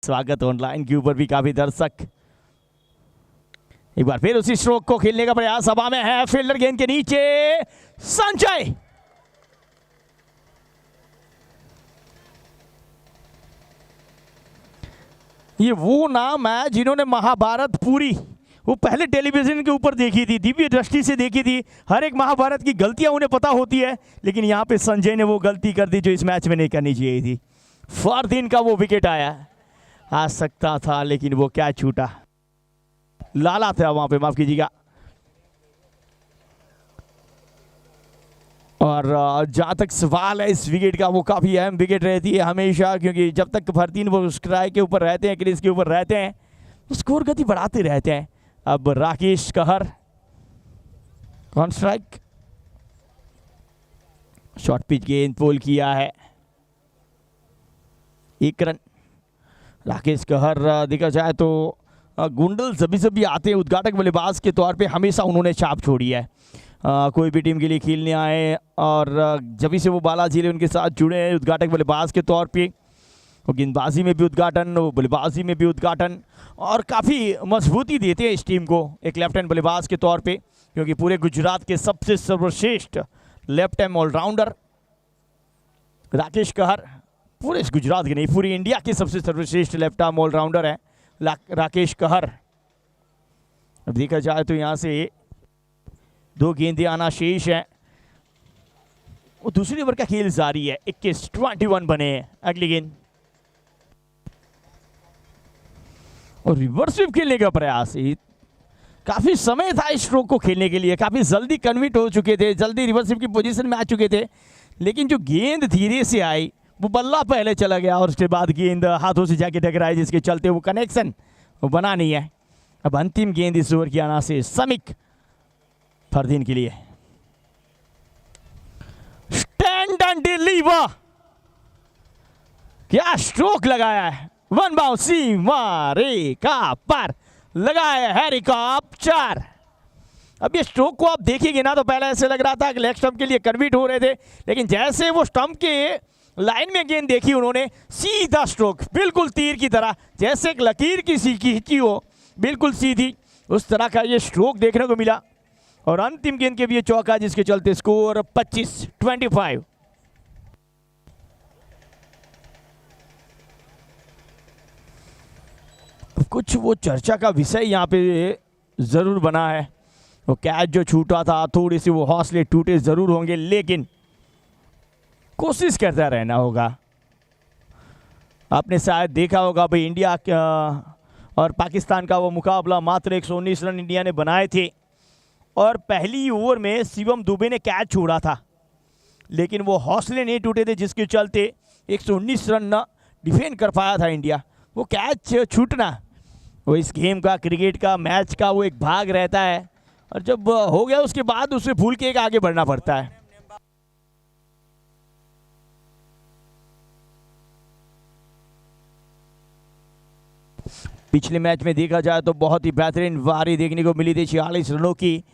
स्वागत ऑनलाइन के ऊपर भी काफी दर्शक। एक बार फिर उसी स्ट्रोक को खेलने का प्रयास हवा में है, फील्डर गेंद के नीचे, संजय ये वो नाम है जिन्होंने महाभारत पूरी वो पहले टेलीविजन के ऊपर देखी थी, दिव्य दृष्टि से देखी थी। हर एक महाभारत की गलतियां उन्हें पता होती है, लेकिन यहां पे संजय ने वो गलती कर दी जो इस मैच में नहीं करनी चाहिए थी। फरदीन का वो विकेट आ सकता था, लेकिन वो क्या छूटा, लाला था वहां पे, माफ कीजिएगा। और जहां तक सवाल है इस विकेट का, वो काफी अहम विकेट रहती है हमेशा, क्योंकि जब तक फरदीन वो स्ट्राइक के ऊपर रहते हैं, क्रीज के ऊपर रहते हैं, तो स्कोर गति बढ़ाते रहते हैं। अब राकेश कहर ऑन स्ट्राइक, शॉर्ट पिच गेंद पोल किया है, 1 रन। राकेश कहर देखा जाए तो गुंडल जभी आते हैं उद्घाटक बल्लेबाज के तौर पे, हमेशा उन्होंने छाप छोड़ी है। कोई भी टीम के लिए खेलने आए और जब से वो बालाजी उनके साथ जुड़े हैं उद्घाटक बल्लेबाज के तौर पे, वो गेंदबाजी में भी उद्घाटन, वो बल्लेबाजी में भी उद्घाटन, और काफ़ी मजबूती देते हैं इस टीम को एक लेफ्ट हैंड बल्लेबाज के तौर पे, क्योंकि पूरे गुजरात के सबसे सर्वश्रेष्ठ लेफ्ट हैंड ऑलराउंडर राकेश कहर, पूरे इस गुजरात के नहीं पूरी इंडिया के सबसे सर्वश्रेष्ठ लेफ्ट आर्म ऑलराउंडर है राकेश कहर। अब देखा जाए तो यहाँ से 2 गेंदें आना शेष है, वो दूसरी ओवर का खेल जारी है। 21 बने हैं, अगली गेंद और रिवर्स स्वीप खेलने का प्रयास। काफी समय था इस स्ट्रोक को खेलने के लिए, काफी जल्दी कन्विट हो चुके थे, जल्दी रिवर्स स्वीप की पोजीशन में आ चुके थे, लेकिन जो गेंद धीरे से आई वो बल्ला पहले चला गया और उसके बाद गेंद हाथों से जाके टकराई, जिसके चलते वो कनेक्शन वो बना नहीं है। अब अंतिम गेंद इस ओवर की आना से समीक फरदीन के लिए, स्टैंड एंड डिलीवर, क्या स्ट्रोक लगाया है, 1 बाउंस सीमा रेखा पर लगाया है रिकॉप 4। अब ये स्ट्रोक को आप देखेंगे ना तो पहले ऐसे लग रहा था कि लेग स्टंप के लिए कन्वर्ट हो रहे थे, लेकिन जैसे वो स्टंप के लाइन में गेंद देखी उन्होंने, सीधा स्ट्रोक बिल्कुल तीर की तरह, जैसे एक लकीर की सी खींची हो बिल्कुल सीधी, उस तरह का ये स्ट्रोक देखने को मिला। और अंतिम गेंद के भी ये चौका, जिसके चलते स्कोर 25-25। कुछ वो चर्चा का विषय यहाँ पे जरूर बना है, वो कैच जो छूटा था, थोड़ी सी वो हौसले टूटे जरूर होंगे, लेकिन कोशिश करता रहना होगा। आपने शायद देखा होगा भाई, इंडिया और पाकिस्तान का वो मुकाबला मात्र 119 रन इंडिया ने बनाए थे, और पहली ओवर में शिवम दुबे ने कैच छोड़ा था, लेकिन वो हौसले नहीं टूटे थे, जिसके चलते 119 रन न डिफेंड कर पाया था इंडिया। वो कैच छूटना वो इस गेम का, क्रिकेट का, मैच का वो एक भाग रहता है, और जब हो गया उसके बाद उसे भूल के एक आगे बढ़ना पड़ता है। पिछले मैच में देखा जाए तो बहुत ही बेहतरीन वारी देखने को मिली थी 46 रनों की,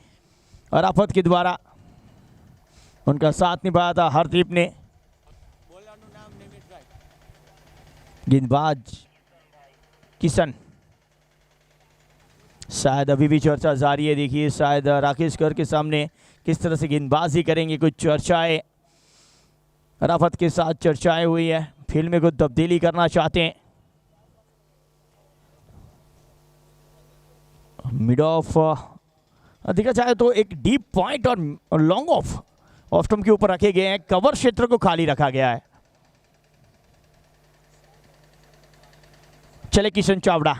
और आफत के द्वारा उनका साथ निभाया था हरदीप ने। गेंदबाज किशन, शायद अभी भी चर्चा जारी है, देखिए शायद राकेश कहर के सामने किस तरह से गेंदबाजी करेंगे, कुछ चर्चाएं राफत के साथ चर्चाएं हुई है, फील्ड में कुछ तब्दीली करना चाहते हैं। मिड ऑफ देखा जाए तो एक डीप पॉइंट और लॉन्ग ऑफ स्टंप के ऊपर रखे गए हैं, कवर क्षेत्र को खाली रखा गया है। चले किशन चावड़ा,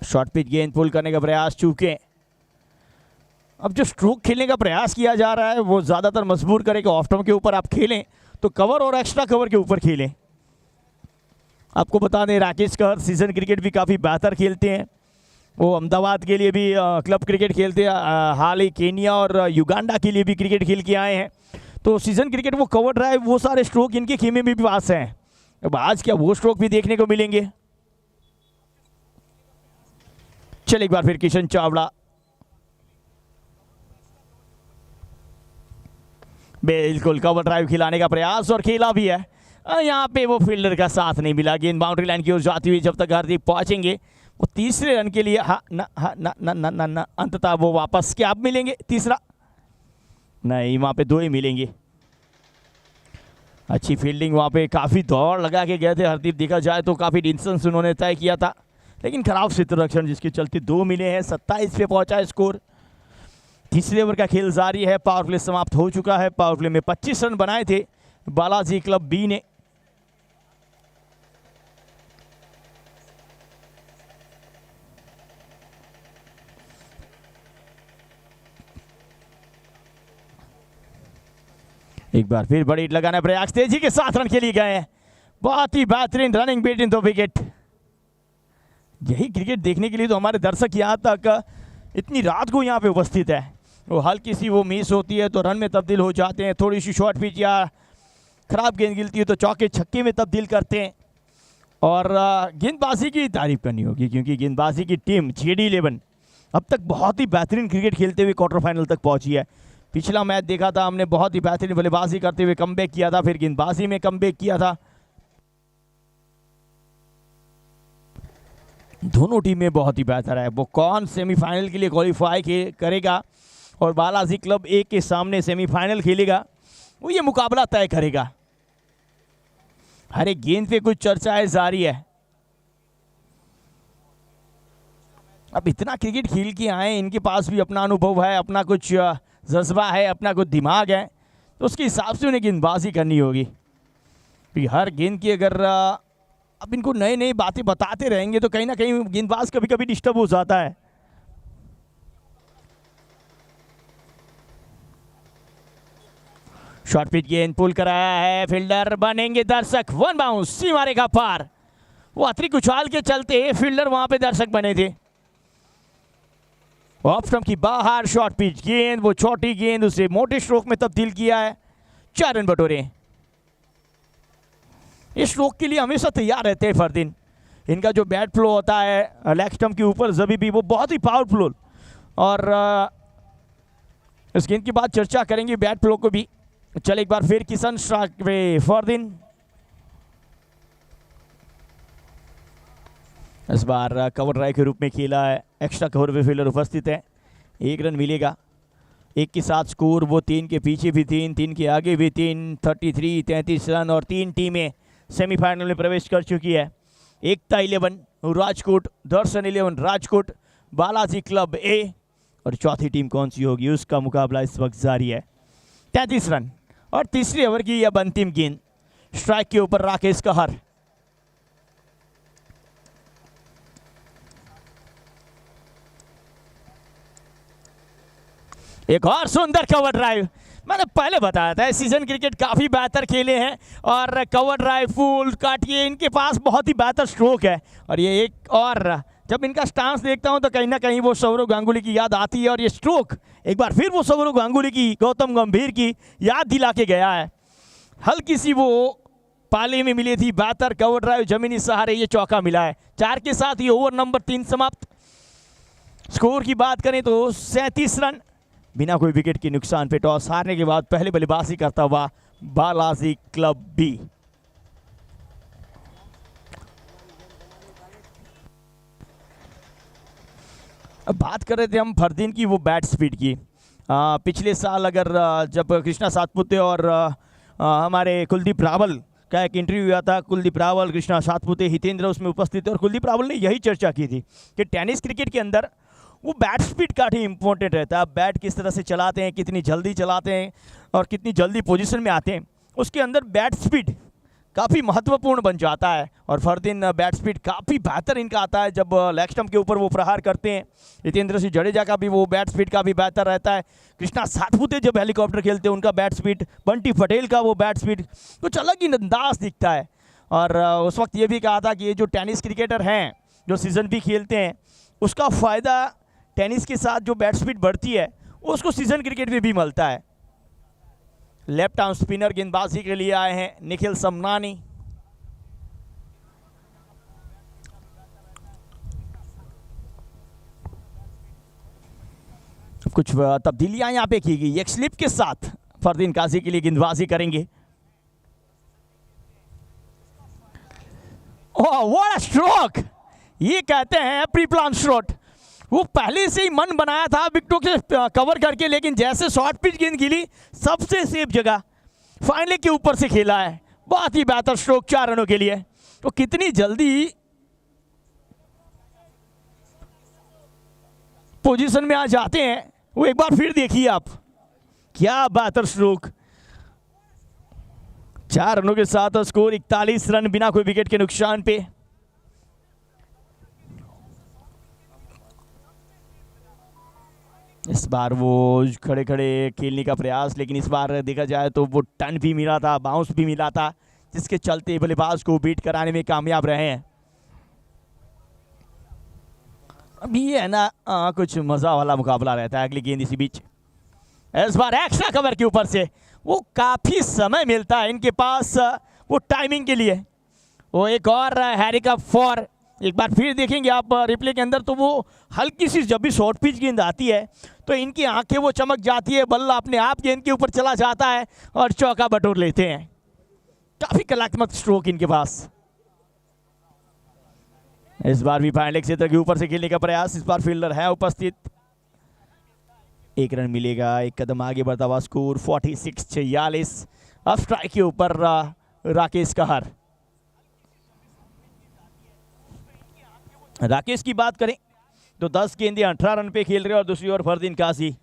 शॉर्ट पिच गेंद पुल करने का प्रयास चूके। अब जो स्ट्रोक खेलने का प्रयास किया जा रहा है वो ज्यादातर मजबूर करे कि ऑफ स्टंप के ऊपर आप खेलें तो कवर और एक्स्ट्रा कवर के ऊपर खेलें। आपको बता दें राकेश कहर सीजन क्रिकेट भी काफ़ी बेहतर खेलते हैं, वो अहमदाबाद के लिए भी क्लब क्रिकेट खेलते हैं, हाल ही केनिया और युगांडा के लिए भी क्रिकेट खेल के आए हैं, तो सीजन क्रिकेट वो कवर ड्राइव वो सारे स्ट्रोक इनके खेमे में भी पास हैं। अब आज क्या वो स्ट्रोक भी देखने को मिलेंगे। चलिए एक बार फिर किशन चावड़ा, बिल्कुल कवर ड्राइव खिलाने का प्रयास और खेला भी है। यहाँ पे वो फील्डर का साथ नहीं मिला। गेंद बाउंड्री लाइन की ओर जाती हुई जब तक हार्दिक पहुंचेंगे वो तीसरे रन के लिए ना अंततः वो वापस क्या अब मिलेंगे तीसरा नहीं, वहाँ पे 2 ही मिलेंगे। अच्छी फील्डिंग वहाँ पे, काफ़ी दौड़ लगा के गए थे हरदीप, देखा जाए तो काफ़ी डिस्टेंस उन्होंने तय किया था, लेकिन खराब क्षेत्ररक्षण जिसके चलते 2 मिले हैं। 27 पे पहुंचा है स्कोर। तीसरे ओवर का खेल जारी है। पावर प्ले समाप्त हो चुका है। पावर प्ले में 25 रन बनाए थे बालाजी क्लब बी ने। एक बार फिर बड़ी हिट लगाना प्रयास, तेजी के साथ रन के लिए गए हैं। बहुत ही बेहतरीन रनिंग बिटवीन 2 विकेट। यही क्रिकेट देखने के लिए तो हमारे दर्शक यहाँ तक इतनी रात को यहाँ पे उपस्थित है। वो हल्की सी वो मिस होती है तो रन में तब्दील हो जाते हैं, थोड़ी सी शॉर्ट पिच या खराब गेंद गिरती है तो चौके छक्के में तब्दील करते हैं। और गेंदबाजी की तारीफ करनी होगी क्योंकि गेंदबाजी की टीम GD11 अब तक बहुत ही बेहतरीन क्रिकेट खेलते हुए क्वार्टर फाइनल तक पहुंची है। पिछला मैच देखा था हमने, बहुत ही बेहतरीन बल्लेबाजी करते हुए कमबैक किया था, फिर गेंदबाजी में कमबैक किया था। दोनों टीमें बहुत ही बेहतर है। वो कौन सेमीफाइनल के लिए क्वालिफाई करेगा और बालाजी क्लब ए के सामने सेमीफाइनल खेलेगा, वो ये मुकाबला तय करेगा। हर एक गेंद पे कुछ चर्चाएं जारी है। अब इतना क्रिकेट खेल के आए, इनके पास भी अपना अनुभव है, अपना कुछ जज्बा है, अपना कुछ दिमाग है, तो उसके हिसाब से उन्हें गेंदबाजी करनी होगी। हर गेंद की अगर अब इनको नई नई बातें बताते रहेंगे तो कहीं ना कहीं गेंदबाज कभी कभी डिस्टर्ब हो जाता है। शॉर्ट पिच गेंद पुल कराया है, फील्डर बनेंगे दर्शक, 1 बाउंस, सीमा रेखा पार। वो अतिरिक्त उछाल के चलते फील्डर वहां पे दर्शक बने थे। ऑफ स्टंप की बाहर शॉर्ट पिच गेंद, वो छोटी गेंद उसे मोटे स्ट्रोक में तब्दील किया है। 4 रन बटोरे। इस स्ट्रोक के लिए हमेशा तैयार रहते हैं फरदीन। इनका जो बैट फ्लो होता है लेग स्टंप के ऊपर जभी भी, वो बहुत ही पावरफुल। और इस गेंद की बात चर्चा करेंगे बैट फ्लो को भी। चल एक बार फिर किशन स्ट्राइक पे फरदीन। इस बार कवर ड्राइव के रूप में खेला है, एक्स्ट्रा कवर पे फील्डर उपस्थित है। 1 रन मिलेगा। 1 के साथ स्कोर, वो 3 के पीछे भी 3, 3 के आगे भी 3, 33 रन और 3 टीमें सेमीफाइनल में प्रवेश कर चुकी है। एकता 11 राजकोट, दर्शन 11 राजकोट, बालाजी क्लब ए, और चौथी टीम कौन सी होगी उसका मुकाबला इस वक्त जारी है। 33 रन और तीसरे ओवर की अब अंतिम गेंद। स्ट्राइक के ऊपर राकेश कहर। एक और सुंदर कवर ड्राइव। मैंने पहले बताया था सीजन क्रिकेट काफ़ी बेहतर खेले हैं और कवर ड्राइव फुल काटिए, इनके पास बहुत ही बेहतर स्ट्रोक है। और ये एक और जब इनका स्टांस देखता हूं तो कहीं ना कहीं वो सौरव गांगुली की याद आती है। और ये स्ट्रोक एक बार फिर वो सौरव गांगुली की, गौतम गंभीर की याद दिला के गया है। हल्की सी वो पाले में मिली थी बेहतर कवर ड्राइव, जमीनी सहारे ये चौका मिला है। 4 के साथ ये ओवर नंबर 3 समाप्त। स्कोर की बात करें तो 37 रन बिना कोई विकेट के नुकसान पे टॉस हारने के बाद पहले बल्लेबाजी करता हुआ बालाजी क्लब बी। अब बात कर रहे थे हम फरदीन की वो बैट स्पीड की। पिछले साल अगर जब कृष्णा सातपुते और हमारे कुलदीप रावल का एक इंटरव्यू हुआ था, कुलदीप रावल, कृष्णा सातपुते, हितेंद्र उसमें उपस्थित थे, और कुलदीप रावल ने यही चर्चा की थी कि टेनिस क्रिकेट के अंदर वो बैट स्पीड काफ़ी इंपॉर्टेंट रहता है। आप बैट किस तरह से चलाते हैं, कितनी जल्दी चलाते हैं और कितनी जल्दी पोजीशन में आते हैं, उसके अंदर बैट स्पीड काफ़ी महत्वपूर्ण बन जाता है। और फरदीन बैट स्पीड काफ़ी बेहतर इनका आता है जब लेग स्टंप के ऊपर वो प्रहार करते हैं। हितेंद्र सिंह जडेजा का भी वो बैट स्पीड काफ़ी बेहतर रहता है। कृष्णा सातपुते जब हेलीकॉप्टर खेलते हैं उनका बैट स्पीड, बंटी पटेल का वो बैट स्पीड कुछ अलग ही अंदाज दिखता है। और उस वक्त ये भी कहा था कि ये जो टेनिस क्रिकेटर हैं जो सीज़न भी खेलते हैं उसका फ़ायदा टेनिस के साथ जो बैट स्पीड बढ़ती है उसको सीजन क्रिकेट में भी मिलता है। लेफ्ट आर्म स्पिनर गेंदबाजी के लिए आए हैं निखिल समनानी। कुछ तब्दीलियां यहां पे की गई। एक स्लिप के साथ फरदीन काजी के लिए गेंदबाजी करेंगे। What a stroke! ये कहते हैं प्री प्लान शॉट। वो पहले से ही मन बनाया था विकेटों के कवर करके, लेकिन जैसे शॉर्ट पिच गेंद गिरी सबसे सेफ जगह फाइनल के ऊपर से खेला है। बहुत ही बेहतर स्ट्रोक 4 रनों के लिए। तो कितनी जल्दी पोजीशन में आ जाते हैं वो एक बार फिर देखिए आप। क्या बेहतर स्ट्रोक। 4 रनों के साथ स्कोर 41 रन बिना कोई विकेट के नुकसान पे। इस बार वो खड़े खड़े खेलने का प्रयास, लेकिन इस बार देखा जाए तो वो टर्न भी मिला था, बाउंस भी मिला था, जिसके चलते बल्लेबाज को बीट कराने में कामयाब रहे हैं। अभी ये है ना कुछ मजा वाला मुकाबला रहता है। अगली गेंद इसी बीच, इस बार एक्स्ट्रा कवर के ऊपर से वो काफी समय मिलता है इनके पास वो टाइमिंग के लिए। वो एक और हैरी का 4 एक बार फिर देखेंगे आप रिप्ले के अंदर, तो वो हल्की सी जब भी शॉर्ट पिच गेंद आती है तो इनकी आंखें वो चमक जाती है, बल्ला अपने आप गेंद के ऊपर चला जाता है और चौका बटोर लेते हैं। काफी कलात्मक स्ट्रोक इनके पास। इस बार भी फाइनल क्षेत्र के ऊपर से खेलने का प्रयास। इस बार फील्डर है उपस्थित। 1 रन मिलेगा, एक कदम आगे बढ़ता हुआ स्कोर 46-46। अब स्ट्राइक के ऊपर राकेश कहर। राकेश की बात करें तो 10 गेंदे 18 रन पे खेल रहे, और दूसरी ओर फरदीन काजी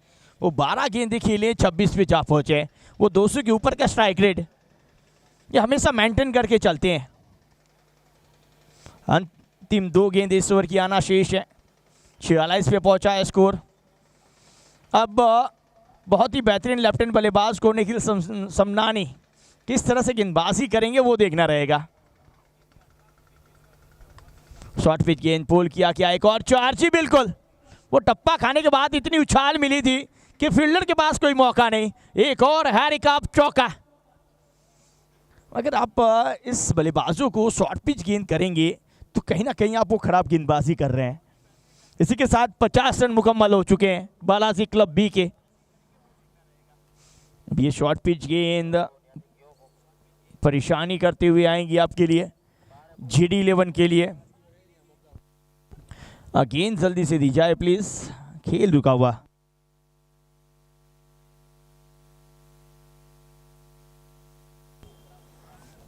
वो 12 गेंदे खेले 26 पे जा पहुंचे। वो 200 के ऊपर का स्ट्राइक रेट ये हमेशा मेंटेन करके चलते हैं। अंतिम 2 गेंद इस ओवर की आना शेष है। 46 पे पहुंचा है स्कोर। अब बहुत ही बेहतरीन लेफ्ट हैंड बल्लेबाज को निखिल समनानी किस तरह से गेंदबाजी करेंगे वो देखना रहेगा। शॉर्ट पिच गेंद पोल किया, क्या एक और 4? जी बिल्कुल। वो टप्पा खाने के बाद इतनी उछाल मिली थी कि फील्डर के पास कोई मौका नहीं। एक और हैरी का चौका। अगर आप इस बल्लेबाजों को शॉर्ट पिच गेंद करेंगे तो कहीं ना कहीं आप वो खराब गेंदबाजी कर रहे हैं। इसी के साथ 50 रन मुकम्मल हो चुके हैं बालाजी क्लब बी के। अब ये शॉर्ट पिच गेंद परेशानी करते हुए आएंगी आपके लिए, GD 11 के लिए। गेंद जल्दी से दी जाए प्लीज, खेल रुका हुआ।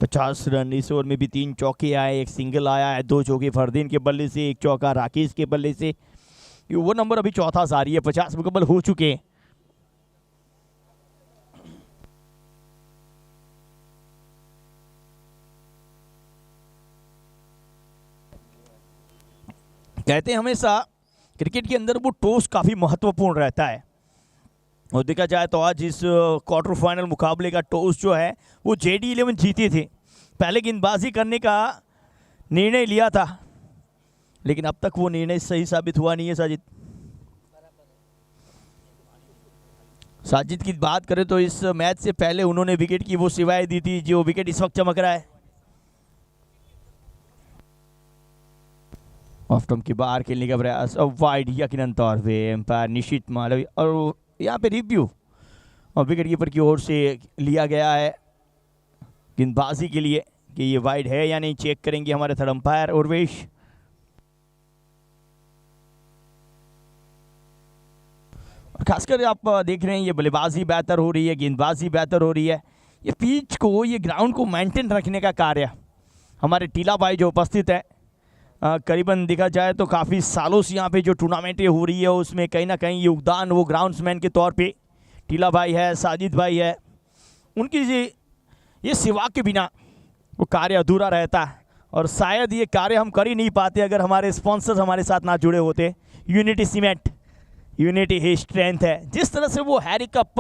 पचास रन। इस ओवर में भी 3 चौके आए, 1 सिंगल आया है, 2 चौके फरदीन के बल्ले से, 1 चौका राकेश के बल्ले से। ये ओवर नंबर अभी चौथा जारी है। 50 मुकम्मल हो चुके हैं। कहते हैं हमेशा क्रिकेट के अंदर वो टॉस काफ़ी महत्वपूर्ण रहता है, और देखा जाए तो आज इस क्वार्टर फाइनल मुकाबले का टॉस जो है वो JD 11 जीते थे। पहले गेंदबाजी करने का निर्णय लिया था, लेकिन अब तक वो निर्णय सही साबित हुआ नहीं है। साजिद की बात करें तो इस मैच से पहले उन्होंने विकेट की वो सेवाएं दी थी जो विकेट इस वक्त चमक रहा है। ऑफ स्टंप के बाहर खेलने का प्रयास, और वाइड यकीनन तौर पे एम्पायर निशित मालवी, और यहाँ पे रिव्यू और विकेट कीपर की ओर से लिया गया है गेंदबाजी के लिए कि ये वाइड है या नहीं। चेक करेंगे हमारे थर्ड अंपायर उर्वेश। और खासकर आप देख रहे हैं ये बल्लेबाजी बेहतर हो रही है, गेंदबाजी बेहतर हो रही है। ये पिच को, ये ग्राउंड को मेंटेन रखने का कार्य हमारे टीला भाई जो उपस्थित है, करीबन देखा जाए तो काफ़ी सालों से यहाँ पे जो टूर्नामेंटें हो रही है उसमें कहीं ना कहीं योगदान वो ग्राउंड्समैन के तौर पे टीला भाई है, साजिद भाई है, उनकी ये सेवा के बिना वो कार्य अधूरा रहता है। और शायद ये कार्य हम कर ही नहीं पाते अगर हमारे स्पॉन्सर्स हमारे साथ ना जुड़े होते। यूनिटी सीमेंट, यूनिटी ही स्ट्रेंथ है। जिस तरह से वो हैरी कप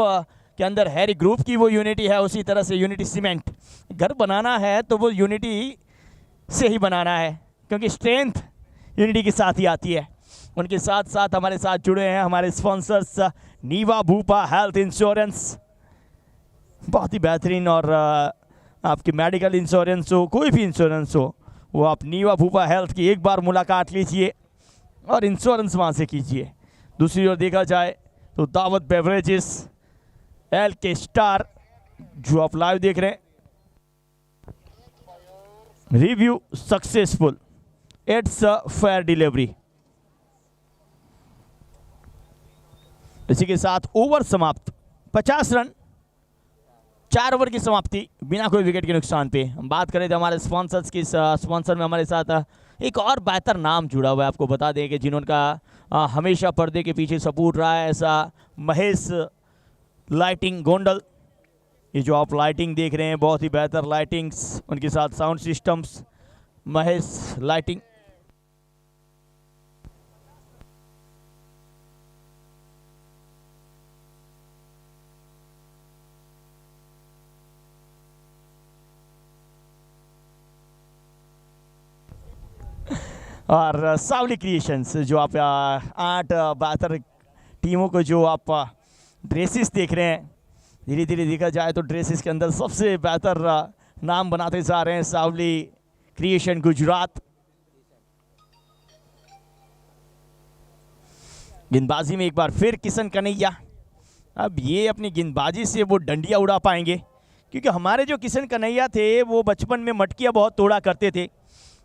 के अंदर हैरी ग्रुप की वो यूनिटी है, उसी तरह से यूनिटी सीमेंट घर बनाना है तो वो यूनिटी से ही बनाना है, क्योंकि स्ट्रेंथ यूनिटी के साथ ही आती है। उनके साथ साथ हमारे साथ जुड़े हैं हमारे स्पॉन्सर्स नीवा भूपा हेल्थ इंश्योरेंस, बहुत ही बेहतरीन। और आपकी मेडिकल इंश्योरेंस हो, कोई भी इंश्योरेंस हो, वो आप नीवा भूपा हेल्थ की एक बार मुलाकात लीजिए और इंश्योरेंस वहाँ से कीजिए। दूसरी ओर देखा जाए तो दावत बेवरेजेस, LK स्टार जो आप लाइव देख रहे हैं, review successful, it's a fair delivery. इसी के साथ ओवर समाप्त, 50 रन, 4 ओवर की समाप्ति बिना कोई विकेट के नुकसान पे। हम बात करें तो हमारे स्पॉन्सर्स की, स्पॉन्सर में हमारे साथ एक और बेहतर नाम जुड़ा हुआ है। आपको बता दें कि जिन्होंने हमेशा पर्दे के पीछे सपोर्ट रहा है, ऐसा महेश लाइटिंग गोंडल। ये जो आप लाइटिंग देख रहे हैं, बहुत ही बेहतर लाइटिंग्स, उनके साथ साउंड सिस्टम्स, महेश लाइटिंग। और सावली क्रिएशंस, जो आप 8 बेहतर टीमों को जो आप ड्रेसेस देख रहे हैं, धीरे धीरे देखा जाए तो ड्रेसेस के अंदर सबसे बेहतर नाम बनाते जा रहे हैं सावली क्रिएशन गुजरात। गेंदबाजी में एक बार फिर किशन कन्हैया। अब ये अपनी गेंदबाजी से वो डंडियां उड़ा पाएंगे, क्योंकि हमारे जो किशन कन्हैया थे वो बचपन में मटकियां बहुत तोड़ा करते थे।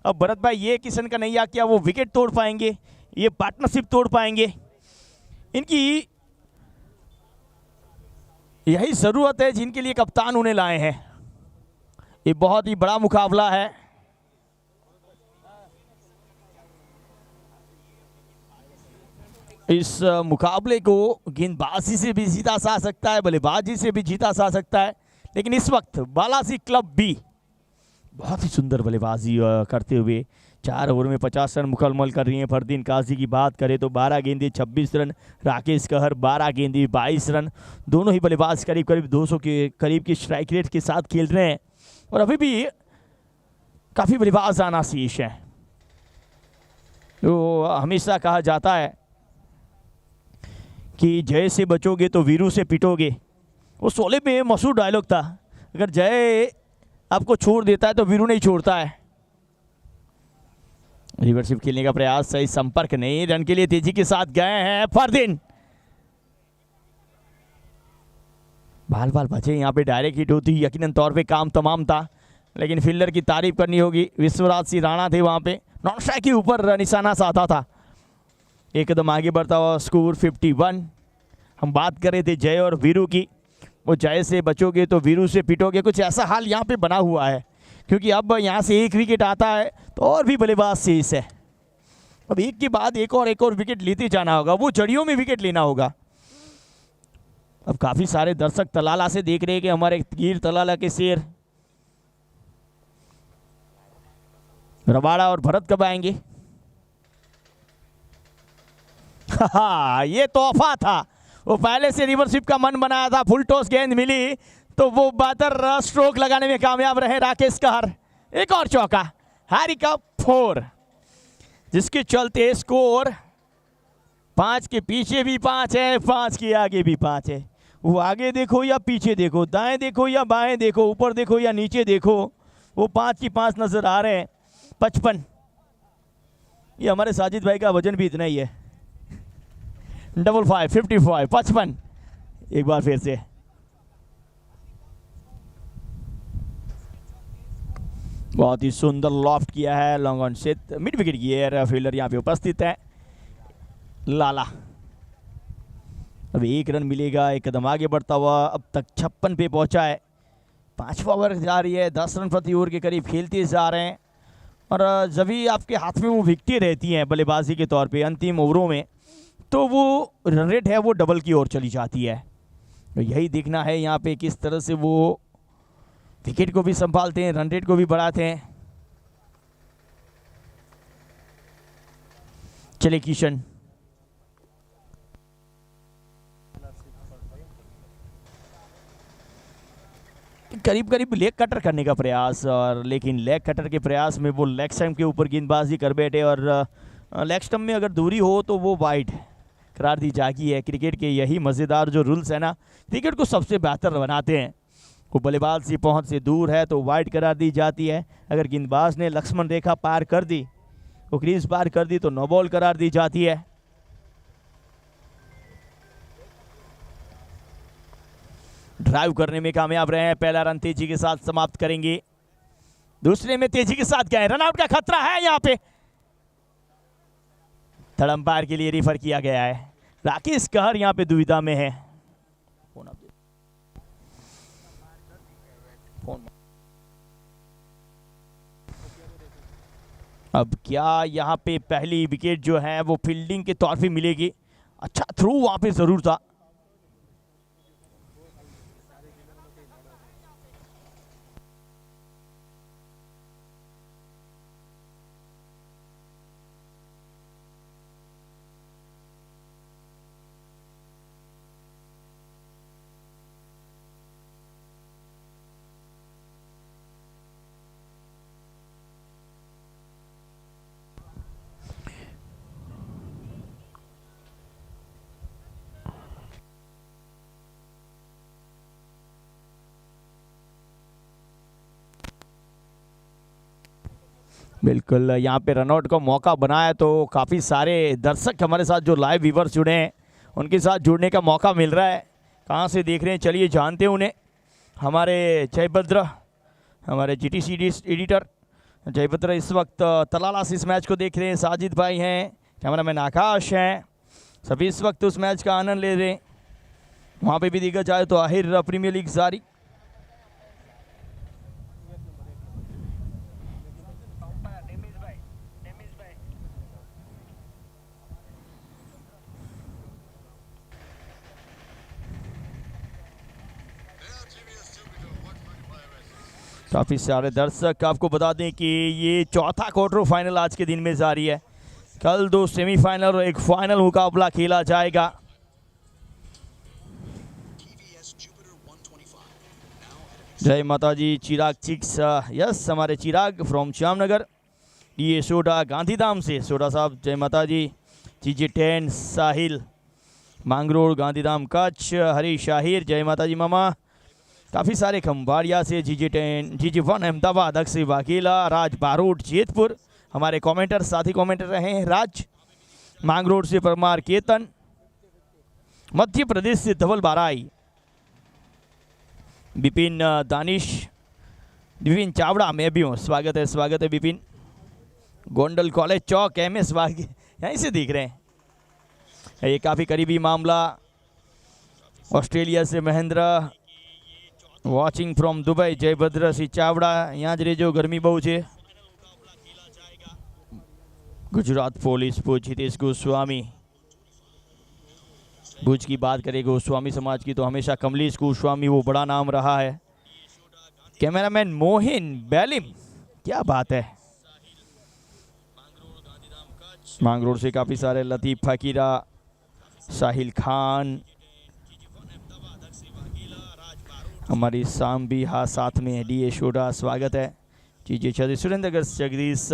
अब भरत भाई, ये किशन कन्हैया क्या वो विकेट तोड़ पाएंगे, ये पार्टनरशिप तोड़ पाएंगे? इनकी यही ज़रूरत है जिनके लिए कप्तान उन्हें लाए हैं। ये बहुत ही बड़ा मुकाबला है। इस मुकाबले को गेंदबाजी से भी जीता जा सकता है, बल्लेबाजी से भी जीता जा सकता है, लेकिन इस वक्त बालाजी क्लब भी बहुत ही सुंदर बल्लेबाजी करते हुए 4 ओवर में 50 रन मुकम्मल कर रही हैं। फरदीन काजी की बात करें तो 12 गेंदे 26 रन, राकेश कहर 12 गेंदे 22 रन। दोनों ही बल्लेबाज करीब करीब 200 के करीब की स्ट्राइक रेट के साथ खेल रहे हैं, और अभी भी काफ़ी बल्लेबाज आना शेष है। तो हमेशा कहा जाता है कि जय से बचोगे तो वीरू से पिटोगे। वो शोले में मशहूर डायलॉग था, अगर जय आपको छोड़ देता है तो वीरू नहीं छोड़ता है। रिवर्सिप खेलने का प्रयास, सही संपर्क नहीं, रन के लिए तेजी के साथ गए हैं फरदीन। बाल बाल बचे, यहाँ पे डायरेक्ट हिट होती यकीनन तौर पे काम तमाम था, लेकिन फील्डर की तारीफ करनी होगी। विश्वराज सिंह राणा थे वहाँ पे, नॉन स्ट्राइक के ऊपर निशाना साधा था। एक कदम आगे बढ़ता हुआ स्कोर 51। हम बात कर रहे थे जय और वीरू की, वो जय से बचोगे तो वीरू से पिटोगे, कुछ ऐसा हाल यहाँ पे बना हुआ है, क्योंकि अब यहाँ से एक विकेट आता है तो और भी बल्लेबाज शेष है। अब एक के बाद एक और विकेट लेते जाना होगा, वो जड़ियों में विकेट लेना होगा। अब काफ़ी सारे दर्शक तलाला से देख रहे हैं कि हमारे गिर तलाला के शेर रबाड़ा और भरत कब आएंगे। ये तोहफा था, वो पहले से रिवर्सिप का मन बनाया था, फुल टॉस गेंद मिली तो वो बेहतर स्ट्रोक लगाने में कामयाब रहे राकेश कहर। एक और चौका, हैरी का 4, जिसके चलते स्कोर 5 के पीछे भी 5 है, 5 के आगे भी 5 है। वो आगे देखो या पीछे देखो, दाएं देखो या बाएं देखो, ऊपर देखो या नीचे देखो, वो 5 की 5 नजर आ रहे हैं। 55, ये हमारे साजिद भाई का वजन भी इतना ही है। 55, 55, 55। एक बार फिर से बहुत ही सुंदर लॉफ्ट किया है, लॉन्ग ऑन से मिड विकेट की एयर फील्डर यहाँ पे उपस्थित है लाला। अब 1 रन मिलेगा, एक कदम आगे बढ़ता हुआ अब तक 56 पे पहुंचा है। 5वां ओवर जा रही है, 10 रन प्रति ओवर के करीब खेलते जा रहे हैं, और जब भी आपके हाथ में वो विकेटें रहती हैं बल्लेबाजी के तौर पे अंतिम ओवरों में, तो वो रन रेट है वो डबल की ओर चली जाती है। तो यही देखना है यहाँ पे किस तरह से वो विकेट को भी संभालते हैं, रन रेट को भी बढ़ाते हैं। चले किशन, करीब करीब लेग कटर करने का प्रयास, और लेकिन लेग कटर के प्रयास में वो लेग स्टंप के ऊपर गेंदबाजी कर बैठे, और लेग स्टंप में अगर दूरी हो तो वो वाइड करार दी जाती है। क्रिकेट के यही मज़ेदार जो रूल्स है ना, क्रिकेट को सबसे बेहतर बनाते हैं। वो बल्लेबाज की पहुंच से दूर है तो वाइड करार दी जाती है, अगर गेंदबाज ने लक्ष्मण रेखा पार कर दी, वो क्रीज पार कर दी, तो नो बॉल करार दी जाती है। ड्राइव करने में कामयाब रहे हैं, पहला रन तेजी के साथ समाप्त करेंगे। दूसरे में तेजी के साथ गए, रनआउट का खतरा है यहाँ पे, थर्ड अंपायर के लिए रेफर किया गया है। राकेश कहर यहाँ पे दुविधा में है। अब क्या यहाँ पे पहली विकेट जो है वो फील्डिंग के तौर पे मिलेगी? अच्छा थ्रू वहां पे जरूर था। बिल्कुल यहाँ पे रनआउट का मौका बनाया तो काफ़ी सारे दर्शक हमारे साथ जो लाइव व्यूवर्स जुड़े हैं उनके साथ जुड़ने का मौका मिल रहा है। कहाँ से देख रहे हैं चलिए जानते हैं उन्हें। हमारे जयभद्र, हमारे जीटीसी एडिटर जयभद्र इस वक्त तलाला से इस मैच को देख रहे हैं। साजिद भाई हैं, कैमरामैन आकाश हैं, सभी इस वक्त उस मैच का आनंद ले रहे हैं। वहाँ पे भी देखा जाए तो आहिर प्रीमियर लीग जारी। काफ़ी सारे दर्शक, आपको बता दें कि ये चौथा क्वार्टर फाइनल आज के दिन में जारी है। कल 2 सेमीफाइनल और एक फाइनल मुकाबला खेला जाएगा। जय माता जी। चिराग चिक्स, यस हमारे चिराग फ्रॉम श्यामनगर, ये सोडा गांधीधाम से। सोडा साहब जय माता जी। GJ10 साहिल मांगरोड़ गांधीधाम कच्छ। हरीश शाहिर जय माता जी मामा। काफ़ी सारे खंबाड़िया से GJ10, GJ1 अहमदाबाद, अक्षय वाघेला, राज बारोट जेतपुर हमारे कमेंटर, साथी कमेंटर रहे हैं। राज मांगरोड़ से परमार केतन, मध्य प्रदेश से धवल बाराई, विपिन दानिश, विपिन चावड़ा, मैं भी हूँ, स्वागत है विपिन। गोंडल कॉलेज चौक MS वाघ यहीं से दिख रहे हैं। ये काफ़ी करीबी मामला। ऑस्ट्रेलिया से Mahendra watching from Dubai, Jayabhadra Singh Chavda यहाँ ज रेजो, गर्मी बहु है। गुजरात पुलिस भुज, हितेश गोस्वामी। भुज की बात करें गोस्वामी समाज की तो हमेशा कमलेश गोस्वामी वो बड़ा नाम रहा है। कैमरामैन मोहिन बैलिम, क्या बात है। मांगरोड़ से काफ़ी सारे, लतीफ़ फकीरा, साहिल खान, हमारी शाम भी हाँ साथ में DA शोडा, स्वागत है। GJ36 सुरेंद्रनगर से जगदीश,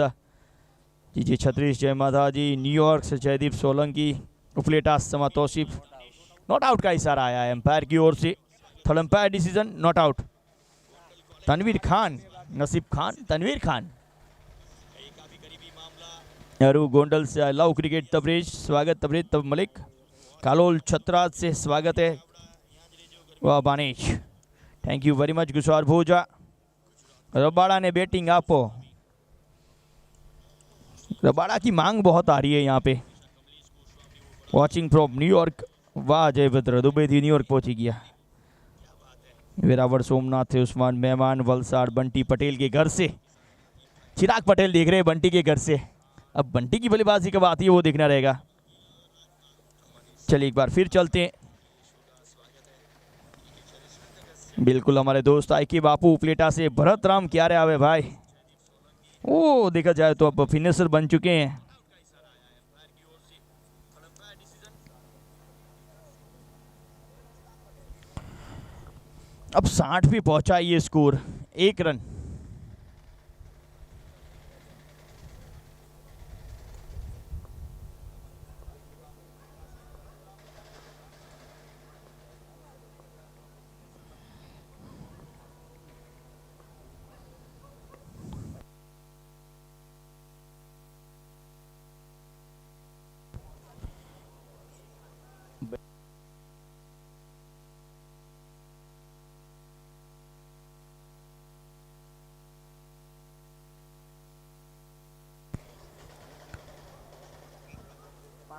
GJ36 जय माता जी। न्यूयॉर्क से जयदीप सोलंकी, उपलेटा समा तौसीफ। नॉट आउट का इशारा आया है एम्पायर की ओर से। Third umpire decision not out. Tanveer Khan, Naseeb Khan, Tanveer Khan. अरु गोंडल से लव क्रिकेट तबरेज, स्वागत तबरेज तब मलिक। कालोल छतराज से स्वागत है। वाह बानेश, थैंक यू वेरी मच। गुस्वार भोजा, रबाड़ा ने बैटिंग आपो। रबाड़ा की मांग बहुत आ रही है यहाँ पे। वॉचिंग फ्रॉम न्यूयॉर्क, वाह जयभद्र, दुबई थी न्यूयॉर्क पहुंची गया। वेरावल सोमनाथ थे उस्मान मेहमान, वलसाड़ बंटी पटेल के घर से। चिराग पटेल देख रहे हैं बंटी के घर से। अब बंटी की बल्लेबाजी कब आती है वो देखना रहेगा। चलिए एक बार फिर चलते हैं। बिल्कुल हमारे दोस्त IK बापू उपलेटा से, भरत राम क्या रहे आवे भाई। ओ देखा जाए तो अब फिनिशर बन चुके हैं। अब 60 पे पहुंचा ये स्कोर, 1 रन।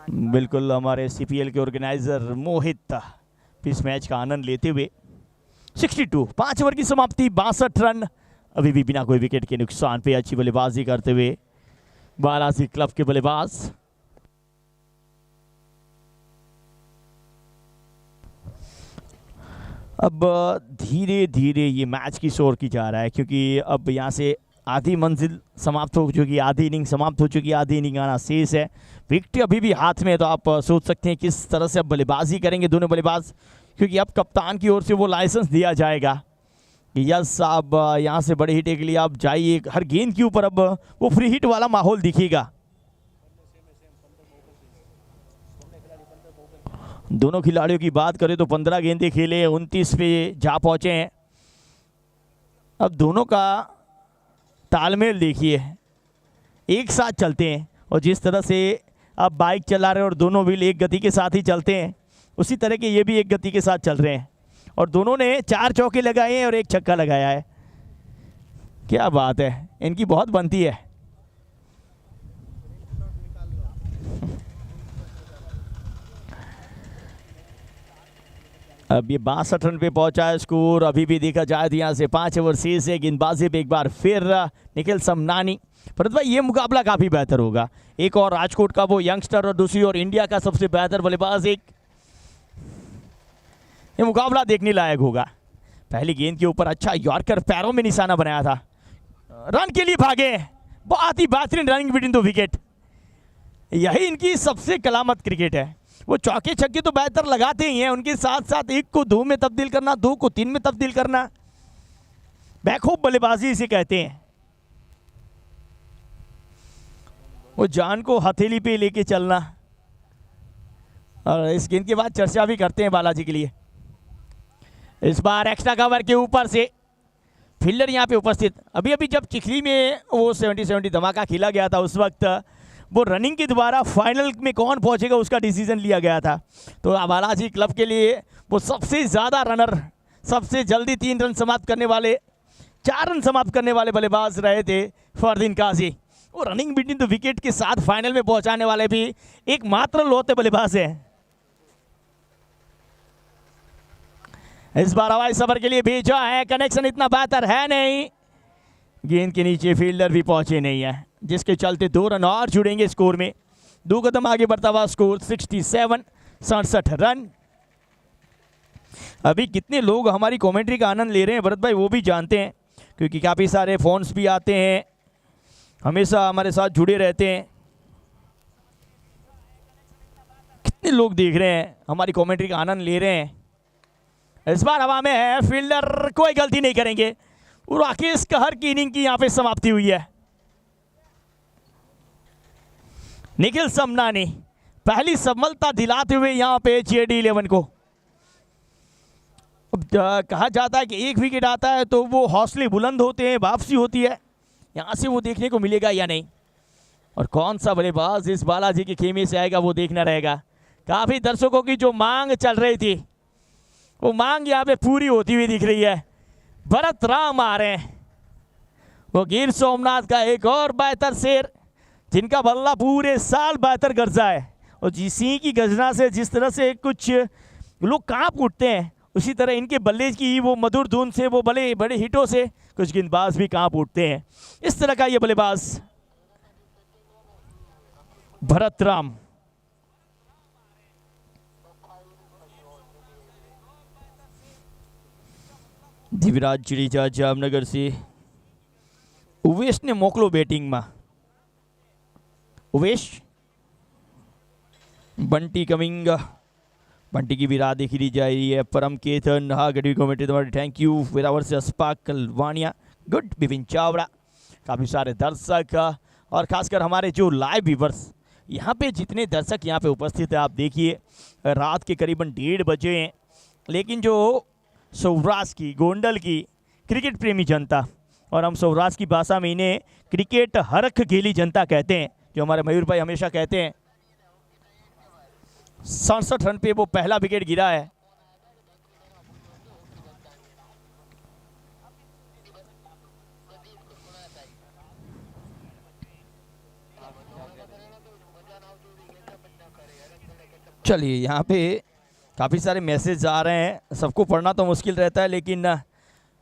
बिल्कुल हमारे सीपीएल के ऑर्गेनाइजर मोहित इस मैच का आनंद लेते हुए 62 5 ओवर की समाप्ति 62 रन अभी भी बिना कोई विकेट के नुकसान पे अच्छी बल्लेबाजी करते हुए बालाजी क्लब के बल्लेबाज। अब धीरे धीरे ये मैच की ओर की जा रहा है क्योंकि अब यहाँ से आधी मंजिल समाप्त हो चुकी, आधी इनिंग समाप्त हो चुकी, आधी इनिंग आना शेष है। विकेट अभी भी हाथ में है, तो आप सोच सकते हैं किस तरह से अब बल्लेबाजी करेंगे दोनों बल्लेबाज, क्योंकि अब कप्तान की ओर से वो लाइसेंस दिया जाएगा कि यस आप यहाँ से बड़े हिट के लिए आप जाइए। हर गेंद के ऊपर अब वो फ्री हिट वाला माहौल दिखेगा। दोनों खिलाड़ियों की बात करें तो 15 गेंदें खेले, 29 पे जा पहुंचे हैं। अब दोनों का तालमेल देखिए, एक साथ चलते हैं और जिस तरह से आप बाइक चला रहे हैं और दोनों व्हील एक गति के साथ ही चलते हैं, उसी तरह के ये भी एक गति के साथ चल रहे हैं और दोनों ने 4 चौके लगाए हैं और 1 छक्का लगाया है। क्या बात है, इनकी बहुत बनती है। अब ये 62 रन पे पहुंचा है स्कोर। अभी भी देखा जाए तो यहाँ से 5 ओवर शेष है। गेंदबाजी पे एक बार फिर निखिल समनानी। भरत भाई ये मुकाबला काफ़ी बेहतर होगा। एक और राजकोट का वो यंगस्टर और दूसरी ओर इंडिया का सबसे बेहतर बल्लेबाज। एक ये मुकाबला देखने लायक होगा। पहली गेंद के ऊपर अच्छा यॉर्कर, पैरों में निशाना बनाया था, रन के लिए भागे। बहुत ही बेहतरीन रनिंग बिटवीन दो विकेट। यही इनकी सबसे कलामत क्रिकेट है। वो चौके छक्के तो बेहतर लगाते ही हैं, उनके साथ साथ 1 को 2 में तब्दील करना, 2 को 3 में तब्दील करना, बैकहोप बल्लेबाजी इसे कहते हैं। वो जान को हथेली पे लेके चलना। और इस गेंद के बाद चर्चा भी करते हैं बालाजी के लिए। इस बार एक्स्ट्रा कवर के ऊपर से फील्डर यहाँ पे उपस्थित। अभी अभी जब चिखली में वो 70-70 धमाका खेला गया था, उस वक्त वो रनिंग के द्वारा फाइनल में कौन पहुंचेगा उसका डिसीजन लिया गया था। तो बालाजी क्लब के लिए वो सबसे ज़्यादा रनर, सबसे जल्दी 3 रन समाप्त करने वाले, 4 रन समाप्त करने वाले बल्लेबाज रहे थे फरदीन काजी। वो रनिंग बिटवीन द विकेट के साथ फाइनल में पहुंचाने वाले भी एकमात्र लौते बल्लेबाज हैं। इस बार हवाई सफर के लिए भेजा है, कनेक्शन इतना बेहतर है नहीं, गेंद के नीचे फील्डर भी पहुंचे नहीं है, जिसके चलते 2 रन और जुड़ेंगे स्कोर में। 2 कदम आगे बढ़ता हुआ स्कोर 67 रन। अभी कितने लोग हमारी कमेंट्री का आनंद ले रहे हैं भरत भाई, वो भी जानते हैं, क्योंकि काफ़ी सारे फोन्स भी आते हैं, हमेशा हमारे साथ जुड़े रहते हैं। कितने लोग देख रहे हैं, हमारी कमेंट्री का आनंद ले रहे हैं। इस बार हवा में है, फील्डर कोई गलती नहीं करेंगे। राकेश कहर की इनिंग की यहां पे समाप्ति हुई है। निखिल समनानी पहली सफलता दिलाते हुए यहां पे जेडी 11 को। कहा जाता है कि 1 विकेट आता है तो वो हौसले बुलंद होते हैं, वापसी होती है। यहां से वो देखने को मिलेगा या नहीं, और कौन सा बल्लेबाज इस बालाजी के खेमे से आएगा वो देखना रहेगा। काफी दर्शकों की जो मांग चल रही थी, वो मांग यहाँ पे पूरी होती हुई दिख रही है। भरत राम आ रहे हैं, वो गिर सोमनाथ का एक और बेहतर शेर, जिनका बल्ला पूरे साल बेहतर गरजा है। और जिसी की गर्जना से जिस तरह से कुछ लोग कांप उठते हैं, उसी तरह इनके बल्ले की वो मधुर धुन से, वो बड़े बड़े हिटों से कुछ गेंदबाज भी कांप उठते हैं। इस तरह का ये बल्लेबाज भरत राम। दिव्यराज जडेजा जामनगर से उवेश ने मोकलो बैटिंग में। उवेश, बंटी कमिंग, बंटी की भी राह देखी ली जा रही है। परम केतन, हाँ गढ़वी कमेटी तुम्हारी थैंक यू। वेरावर से अस्पाक कलवानिया, गुड। बिपिन चावड़ा, काफ़ी सारे दर्शक और खासकर हमारे जो लाइव व्यूवर्स यहाँ पे, जितने दर्शक यहाँ पे उपस्थित है, आप देखिए रात के करीबन 1:30 बजे हैं, लेकिन जो सौराष्ट्र की, गोंडल की क्रिकेट प्रेमी जनता, और हम सौराष्ट्र की भाषा में इन्हें क्रिकेट हरख खेली जनता कहते हैं, जो हमारे मयूर भाई हमेशा कहते हैं। 67 रन पे वो पहला विकेट गिरा है। चलिए, यहाँ पे काफ़ी सारे मैसेज आ रहे हैं, सबको पढ़ना तो मुश्किल रहता है, लेकिन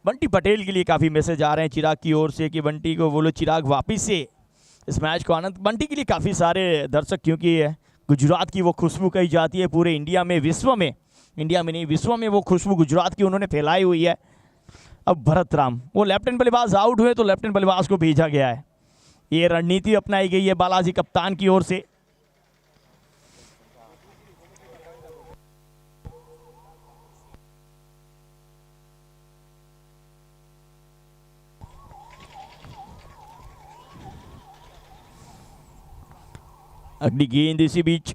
बंटी पटेल के लिए काफ़ी मैसेज आ रहे हैं चिराग की ओर से कि बंटी को बोलो चिराग वापस से इस मैच को आनंद। बंटी के लिए काफ़ी सारे दर्शक, क्योंकि गुजरात की वो खुशबू कही जाती है पूरे इंडिया में, विश्व में, इंडिया में नहीं विश्व में वो खुशबू गुजरात की उन्होंने फैलाई हुई है। अब भरत राम, वो लेफ्टिनेंट बल्लेबाज आउट हुए तो लेफ्टिनेंट बल्लेबाज को भेजा गया है। ये रणनीति अपनाई गई है बालाजी कप्तान की ओर से। अगली गेंद इसी बीच,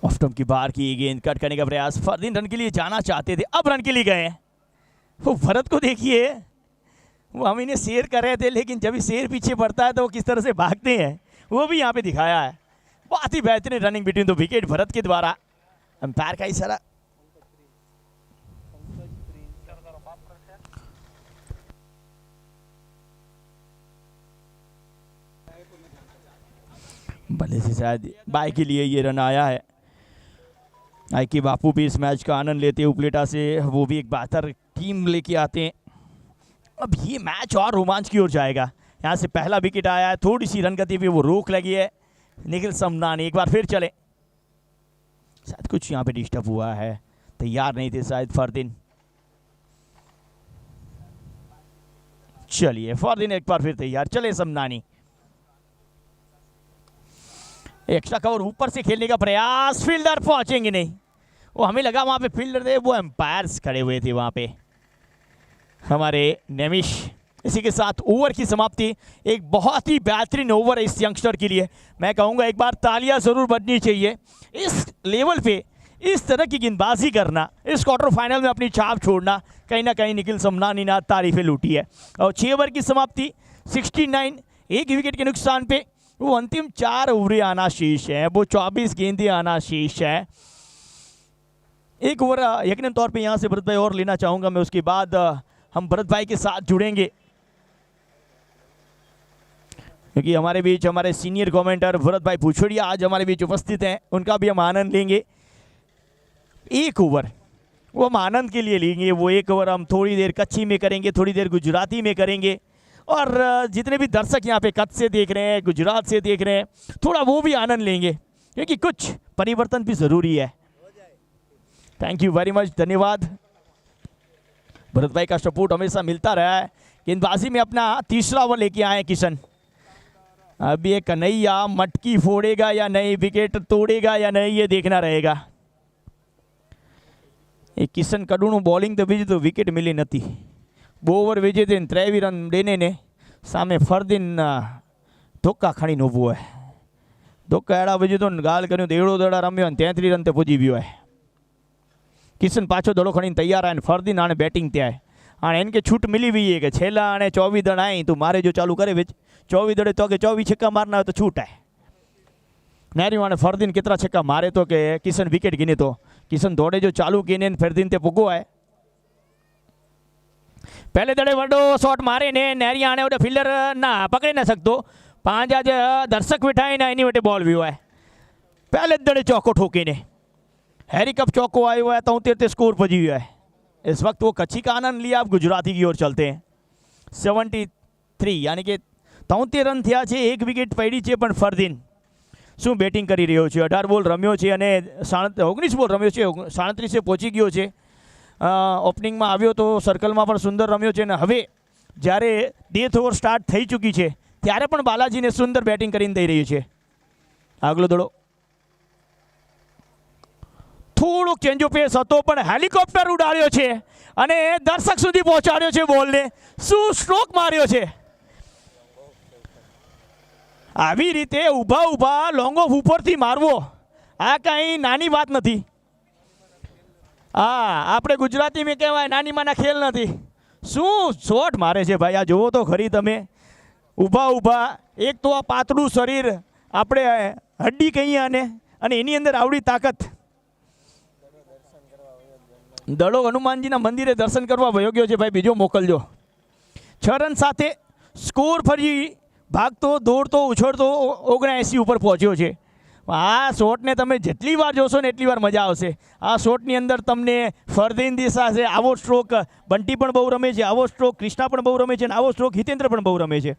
ऑफ स्टंप की बाहर की गेंद कट करने का प्रयास। फरदीन रन के लिए जाना चाहते थे, अब रन के लिए गए। वो भरत को देखिए, वो हम इन्हें शेर कर रहे थे, लेकिन जब शेर पीछे बढ़ता है तो वो किस तरह से भागते हैं, वो भी यहाँ पे दिखाया है। बहुत ही बेहतरीन running between the wicket Bharat के द्वारा। अंपायर का इशारा। भले से शायद बाय के लिए ये रन आया है। आई के बापू भी इस मैच का आनंद लेते हैं उपलेटा से, वो भी एक बेहतर टीम लेके आते हैं। अब ये मैच और रोमांच की ओर जाएगा। यहाँ से पहला विकेट आया है, थोड़ी सी रन गति पे वो रोक लगी है। निखिल समनानी एक बार फिर चले, शायद कुछ यहाँ पे डिस्टर्ब हुआ है, तैयार नहीं थे शायद फरदीन। चलिए फरदीन एक बार फिर तैयार, चले समनानी। एक्स्ट्रा कवर ऊपर से खेलने का प्रयास, फील्डर पहुंचेंगे नहीं। वो हमें लगा वहां पे फील्डर थे, वो एम्पायर्स खड़े हुए थे वहां पे हमारे नेमिश। इसी के साथ ओवर की समाप्ति। एक बहुत ही बेहतरीन ओवर है इस यंगस्टर के लिए। मैं कहूँगा एक बार तालियां ज़रूर बजनी चाहिए। इस लेवल पे इस तरह की गेंदबाजी करना, इस क्वार्टर फाइनल में अपनी छाप छोड़ना, कहीं ना कहीं निखिल समनानी ने तारीफें लूटी है। और 6 ओवर की समाप्ति, 69, एक विकेट के नुकसान पे वो अंतिम 4 ओवरें आना शेष है, वो 24 गेंदें आना शेष है। एक ओवर यकीनन तौर पे यहाँ से भरत भाई और लेना चाहूँगा मैं, उसके बाद हम भरत भाई के साथ जुड़ेंगे, क्योंकि हमारे बीच हमारे सीनियर कमेंटर भरत भाई पूछड़िया आज हमारे बीच उपस्थित हैं, उनका भी हम आनंद लेंगे। एक ओवर वो हम आनंद के लिए लेंगे, वो एक ओवर हम थोड़ी देर कच्ची में करेंगे, थोड़ी देर गुजराती में करेंगे। और जितने भी दर्शक यहाँ पे कच्छ से देख रहे हैं, गुजरात से देख रहे हैं, थोड़ा वो भी आनंद लेंगे, क्योंकि कुछ परिवर्तन भी ज़रूरी है। थैंक यू वेरी मच, धन्यवाद। भरत भाई का सपोर्ट हमेशा मिलता रहा है। गेंदबाजी में अपना तीसरा ओवर लेके आए किशन। अब ये कन्हैया मटकी फोड़ेगा या नहीं, विकेट तोड़ेगा या नहीं, ये देखना रहेगा। ये किशन कड़ूणू बॉलिंग तो बीजी तो विकेट मिली नहीं। 2 ओवर વીજે તે 23 રન દેને ને સામે ફરદીન ધોકા ખાણીને ઊભો હોય। ધોકા એડા વીજે તો ગાલ કર્યું, દેડો દડા રમ્યો અને 33 રન તે પૂજી ગયો है। કિશન પાછો દડો ખણીને તૈયાર આને ફરદીન આને બેટિંગ ત્યાં આને એને કે છૂટ મિલી વી है कि છેલ્લા આને 24 દડ आई तू मारे जो चालू करे विच 24 दड़े तो के 24 छक्का मारना हो तो छूट है। नेरी आने फरदीन कितना छक्का मारे तो के किशन विकेट गिने तो किशन दौड़े जो चालू कीने फरदीन ते पुगो है। पहले दड़े वडो शॉट मारे ने नेरी आने वो फील्डर ना पकड़ी ना सकतो। 5 आज दर्शक बिठाई ना एनी वटे बॉल भी हुआ है। पहले दड़े चौको ठोकी ने हैरी कप चौको आया हुआ है, 73 स्कोर पजी हुआ है। इस वक्त वो कच्ची का आनंद लिया। आप गुजराती की ओर चलते हैं। 73 यानी कि 73 रन थया छे, 1 विकेट पड़ी है, पण फरदीन शू बेटिंग करी रह्यो छे। 18 बोल रम्यो छे अने 19 बोल रम्यो छे, 37 पહોંચી गयो छे। ओपनिंग में आव्यो तो सर्कल में पण सुंदर रम्यो छे। हवे ज्यारे डेथ ओवर स्टार्ट थई चूकी छे त्यारे पण बालाजी ने सुंदर बेटिंग करीने दई रह्यो छे। आगलो दड़ो थोड़ो चेंज ऑफ पेस हतो पण हेलिकॉप्टर उडाड्यो छे अने दर्शक सुधी पहोंचाड्यो छे। बॉल ने शू स्ट्रोक मार्यो छे। આવી રીતે ઊભા ઊભા લોંગ ઓફ ઉપરથી મારવો આ કાંઈ નાની વાત નથી। આપણે ગુજરાતીમાં કહેવાય નાની માના ખેલ નથી। શું શોટ મારે છે ભાઈ, આ જુઓ તો ખરી તમે। ઊભા ઊભા એક તો આ પાતળું શરીર આપણે હડ્ડી કહીએ આને, અને એની અંદર આવડી તાકાત। દડો હનુમાનજીના મંદિરે દર્શન કરવા વયો ગયો છે ભાઈ, બીજો મોકલજો. 6 રન સાથે સ્કોર ફરી ભાગતો દોડતો ઉછળતો 79 ઉપર પહોંચ્યો છે. આ શોટને તમે જેટલી વાર જોશો ને એટલી વાર મજા આવશે. આ શોટની અંદર તમને ફરદીન દિશા છે, આવો સ્ટ્રોક બંટી પણ બહુ રમે છે, આવો સ્ટ્રોક ક્રિષ્ના પણ બહુ રમે છે, અને આવો સ્ટ્રોક હિતેન્દ્ર પણ બહુ રમે છે.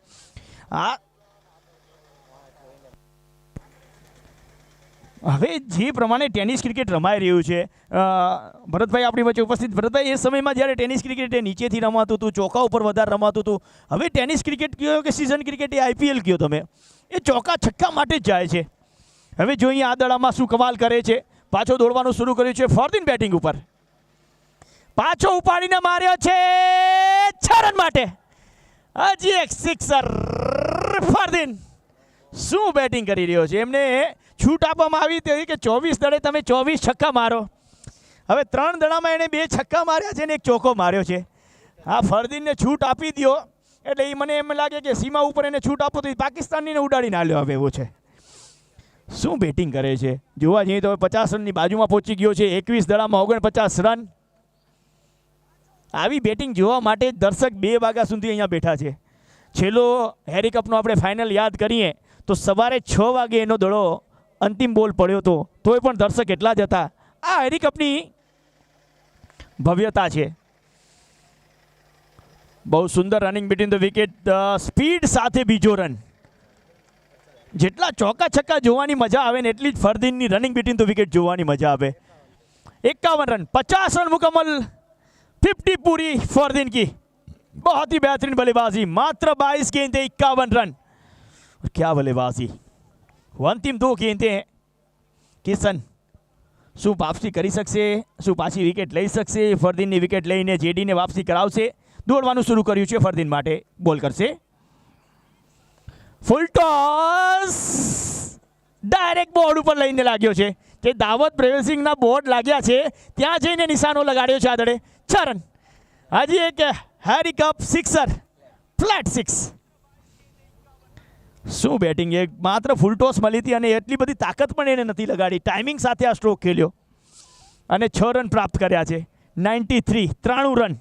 હવે જે પ્રમાણે ટેનિસ ક્રિકેટ રમાઈ રહ્યું છે, ભરતભાઈ આપણી વચ્ચે ઉપસ્થિત. ભરતભાઈ, એ સમયમાં જ્યારે ટેનિસ ક્રિકેટ એ નીચેથી રમાતું હતું, ચોકા ઉપર વધારે રમાતું હતું. હવે ટેનિસ ક્રિકેટ કયો કે સિઝન ક્રિકેટ એ IPL કયો તમે, એ ચોકા છક્કા માટે જ જાય છે. હવે જો અહીંયા આ દડામાં શું કમાલ કરે છે. પાછો દોડવાનું શરૂ કર્યું છે ફરદીન બેટિંગ ઉપર, પાછો ઉપાડીને માર્યો છે 6 રન માટે. હજી એક સિક્સર. ફરદીન શું બેટિંગ કરી રહ્યો છે. એમને છૂટ આપવામાં આવી હતી કે 24 દડે તમે 24 છક્કા મારો. હવે 3 દડામાં એણે 2 છક્કા માર્યા છે ને 1 ચોકો માર્યો છે. આ ફરદીનને છૂટ આપી દો એટલે એ મને એમ લાગે કે સીમા ઉપર એને છૂટ આપો તો પાકિસ્તાનીને ઉડાડીને આલ્યો હવે એવું છે. શું બેટિંગ કરે છે. જોવા જઈએ તો 50 રનની બાજુમાં પહોંચી ગયો છે. 21 દડામાં 49 રન. આવી બેટિંગ જોવા માટે દર્શક 2 વાગ્યા સુધી અહીંયા બેઠા છે. છેલ્લો હેરી કપનો આપણે ફાઇનલ યાદ કરીએ તો સવારે 6 વાગે એનો દડો અંતિમ બોલ પડ્યો હતો, તોય પણ દર્શક એટલા જ હતા. આ હેરી કપની ભવ્યતા છે. બહુ સુંદર running between the wicket, speed સાથે બીજો રન. જેટલા ચોકા છક્કા જોવાની મજા આવે ને એટલી જ ફરદીનની રનિંગ બિટવીન ધ વિકેટ જોવાની મજા આવે. 51 रन, 50 रन मुकम्मल, 50 पूरी फरदीन की. बहुत ही बेहतरीन बल्लेबाजी. मात्र 22 गेंदे 51 रन. और क्या बल्लेबाजी. अंतिम 2 गेंदे हैं. કિશન શું વાપસી કરી શકશે, શું પાછી વિકેટ લઈ શકશે. ફરદીનની વિકેટ લઈને જેડીને વાપસી કરાવશે. દોડવાનું શરૂ કર્યું છે ફરદીન માટે. બોલ કરશે. ફૂલ ટોસ ડાયરેક્ટ બોર્ડ ઉપર લઈને લાગ્યો છે. કે દાવત પ્રવેશિંગના બોર્ડ લાગ્યા છે ત્યાં જઈને નિશાનો લગાડ્યો છે. આદડે 6 રન. હજી એક હેરી કપ સિક્સર, ફ્લેટ 6. શું બેટિંગ. એક માત્ર ફૂલ ટોસ મળી હતી અને એટલી બધી તાકાત પણ એને નથી લગાડી. ટાઈમિંગ સાથે આ સ્ટ્રોક ખેલ્યો અને 6 રન પ્રાપ્ત કર્યા છે. 93 રન.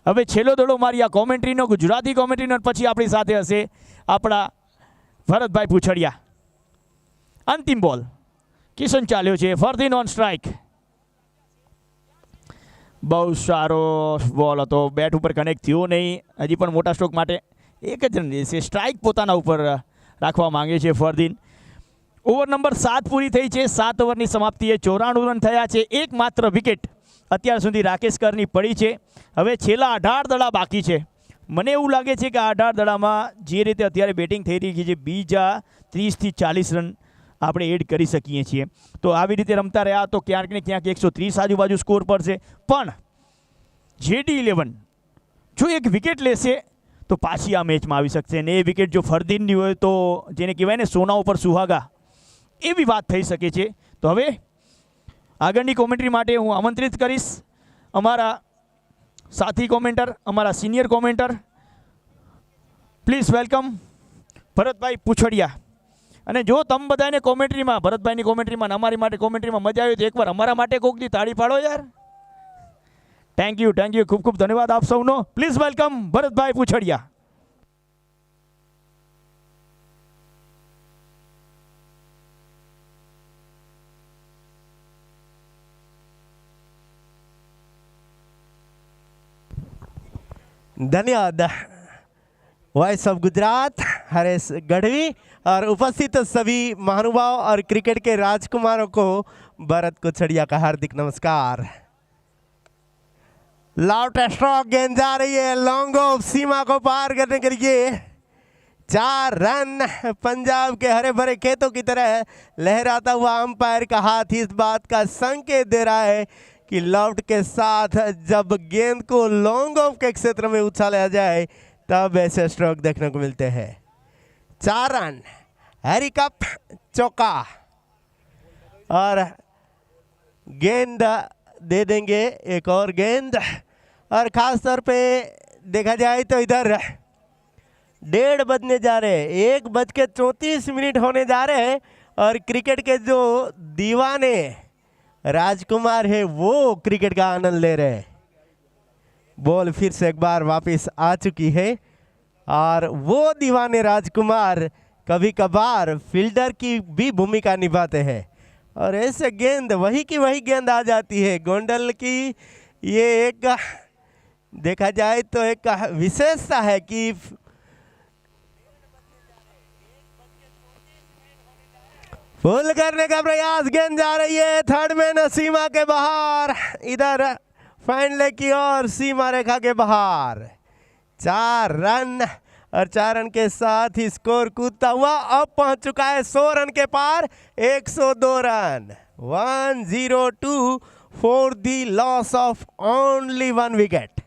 હવે છેલ્લો દડો મારી આ કોમેન્ટ્રીનો, ગુજરાતી કોમેન્ટ્રીનો, પછી આપણી સાથે હશે આપણા ભરતભાઈ પૂછડિયા. અંતિમ બોલ. કિશન ચાલ્યો છે. Fardeen on strike. બહુ સારો બોલ હતો. બેટ ઉપર કનેક્ટ થયો નહીં. હજી પણ મોટા સ્ટ્રોક માટે એક જ રન રહેશે. સ્ટ્રાઇક પોતાના ઉપર રાખવા માંગે છે ફરદીન. ઓવર નંબર 7 પૂરી થઈ છે. 7 ઓવરની સમાપ્તિએ 94 રન થયા છે. એક માત્ર વિકેટ અત્યાર સુધી રાકેશ કરની પડી છે. હવે છેલ્લા 18 દડા બાકી છે. મને એવું લાગે છે કે આ 18 દડામાં જે રીતે અત્યારે બેટિંગ થઈ રહી છે, બીજા 30 થી 40 રન આપણે એડ કરી શકીએ છીએ. તો આવી રીતે રમતા રહ્યા તો ક્યાંક ને ક્યાંક 130 આજુબાજુ સ્કોર પડશે. પણ JD11 જો એક વિકેટ લેશે તો પાછી આ મેચમાં આવી શકશે. ને એ વિકેટ જો ફરદીનની હોય તો જેને કહેવાય ને સોના ઉપર સુહાગા, એવી વાત થઈ શકે છે. તો હવે આગળની કોમેન્ટ્રી માટે હું આમંત્રિત કરીશ અમારા સાથી કોમેન્ટર, અમારા senior commentator. Please welcome Bharatbhai Puchhadiya. અને જો તમે બધાને કોમેન્ટ્રીમાં, ભરતભાઈની કોમેન્ટ્રીમાં, અમારી માટે કોમેન્ટ્રીમાં મજા આવી તો એકવાર અમારા માટે કોકની તાળી પાડો યાર. Thank you. ખૂબ ખૂબ ધન્યવાદ આપ સૌનો. Please welcome Bharatbhai Puchhadiya. धन्यवाद वॉइस ऑफ गुजरात हरेश गढ़वी और उपस्थित सभी महानुभाव और क्रिकेट के राजकुमारों को भरत कुछड़िया का हार्दिक नमस्कार. लाउट स्ट्रोक गेंद जा रही है लॉन्ग ऑफ, सीमा को पार करने के लिए 4 रन. पंजाब के हरे भरे खेतों की तरह लहराता हुआ अंपायर का हाथ इस बात का संकेत दे रहा है कि लॉफ्ट के साथ जब गेंद को लॉन्ग ऑफ के क्षेत्र में उछाला जाए तब ऐसे स्ट्रोक देखने को मिलते हैं. 4 रन, हैरी कप चौका और गेंद दे देंगे एक और गेंद. और ख़ास तौर पे देखा जाए तो इधर 1:30 बजने जा रहे हैं, 1:34 होने जा रहे हैं. और क्रिकेट के जो दीवाने राजकुमार है वो क्रिकेट का आनंद ले रहे हैं। बॉल फिर से एक बार वापस आ चुकी है और वो दीवाने राजकुमार कभी कभार फील्डर की भी भूमिका निभाते हैं और ऐसे गेंद वही की वही गेंद आ जाती है। गोंडल की ये एक देखा जाए तो एक विशेषता है कि फुल करने का प्रयास, गेंद जा रही है थर्ड में सीमा के बाहर, इधर फाइनल की ओर सीमा रेखा के बाहर। 4 रन और 4 रन के साथ ही स्कोर कूदता हुआ अब पहुंच चुका है 100 रन के पार। 102 run, 102 for the loss of only 1 wicket.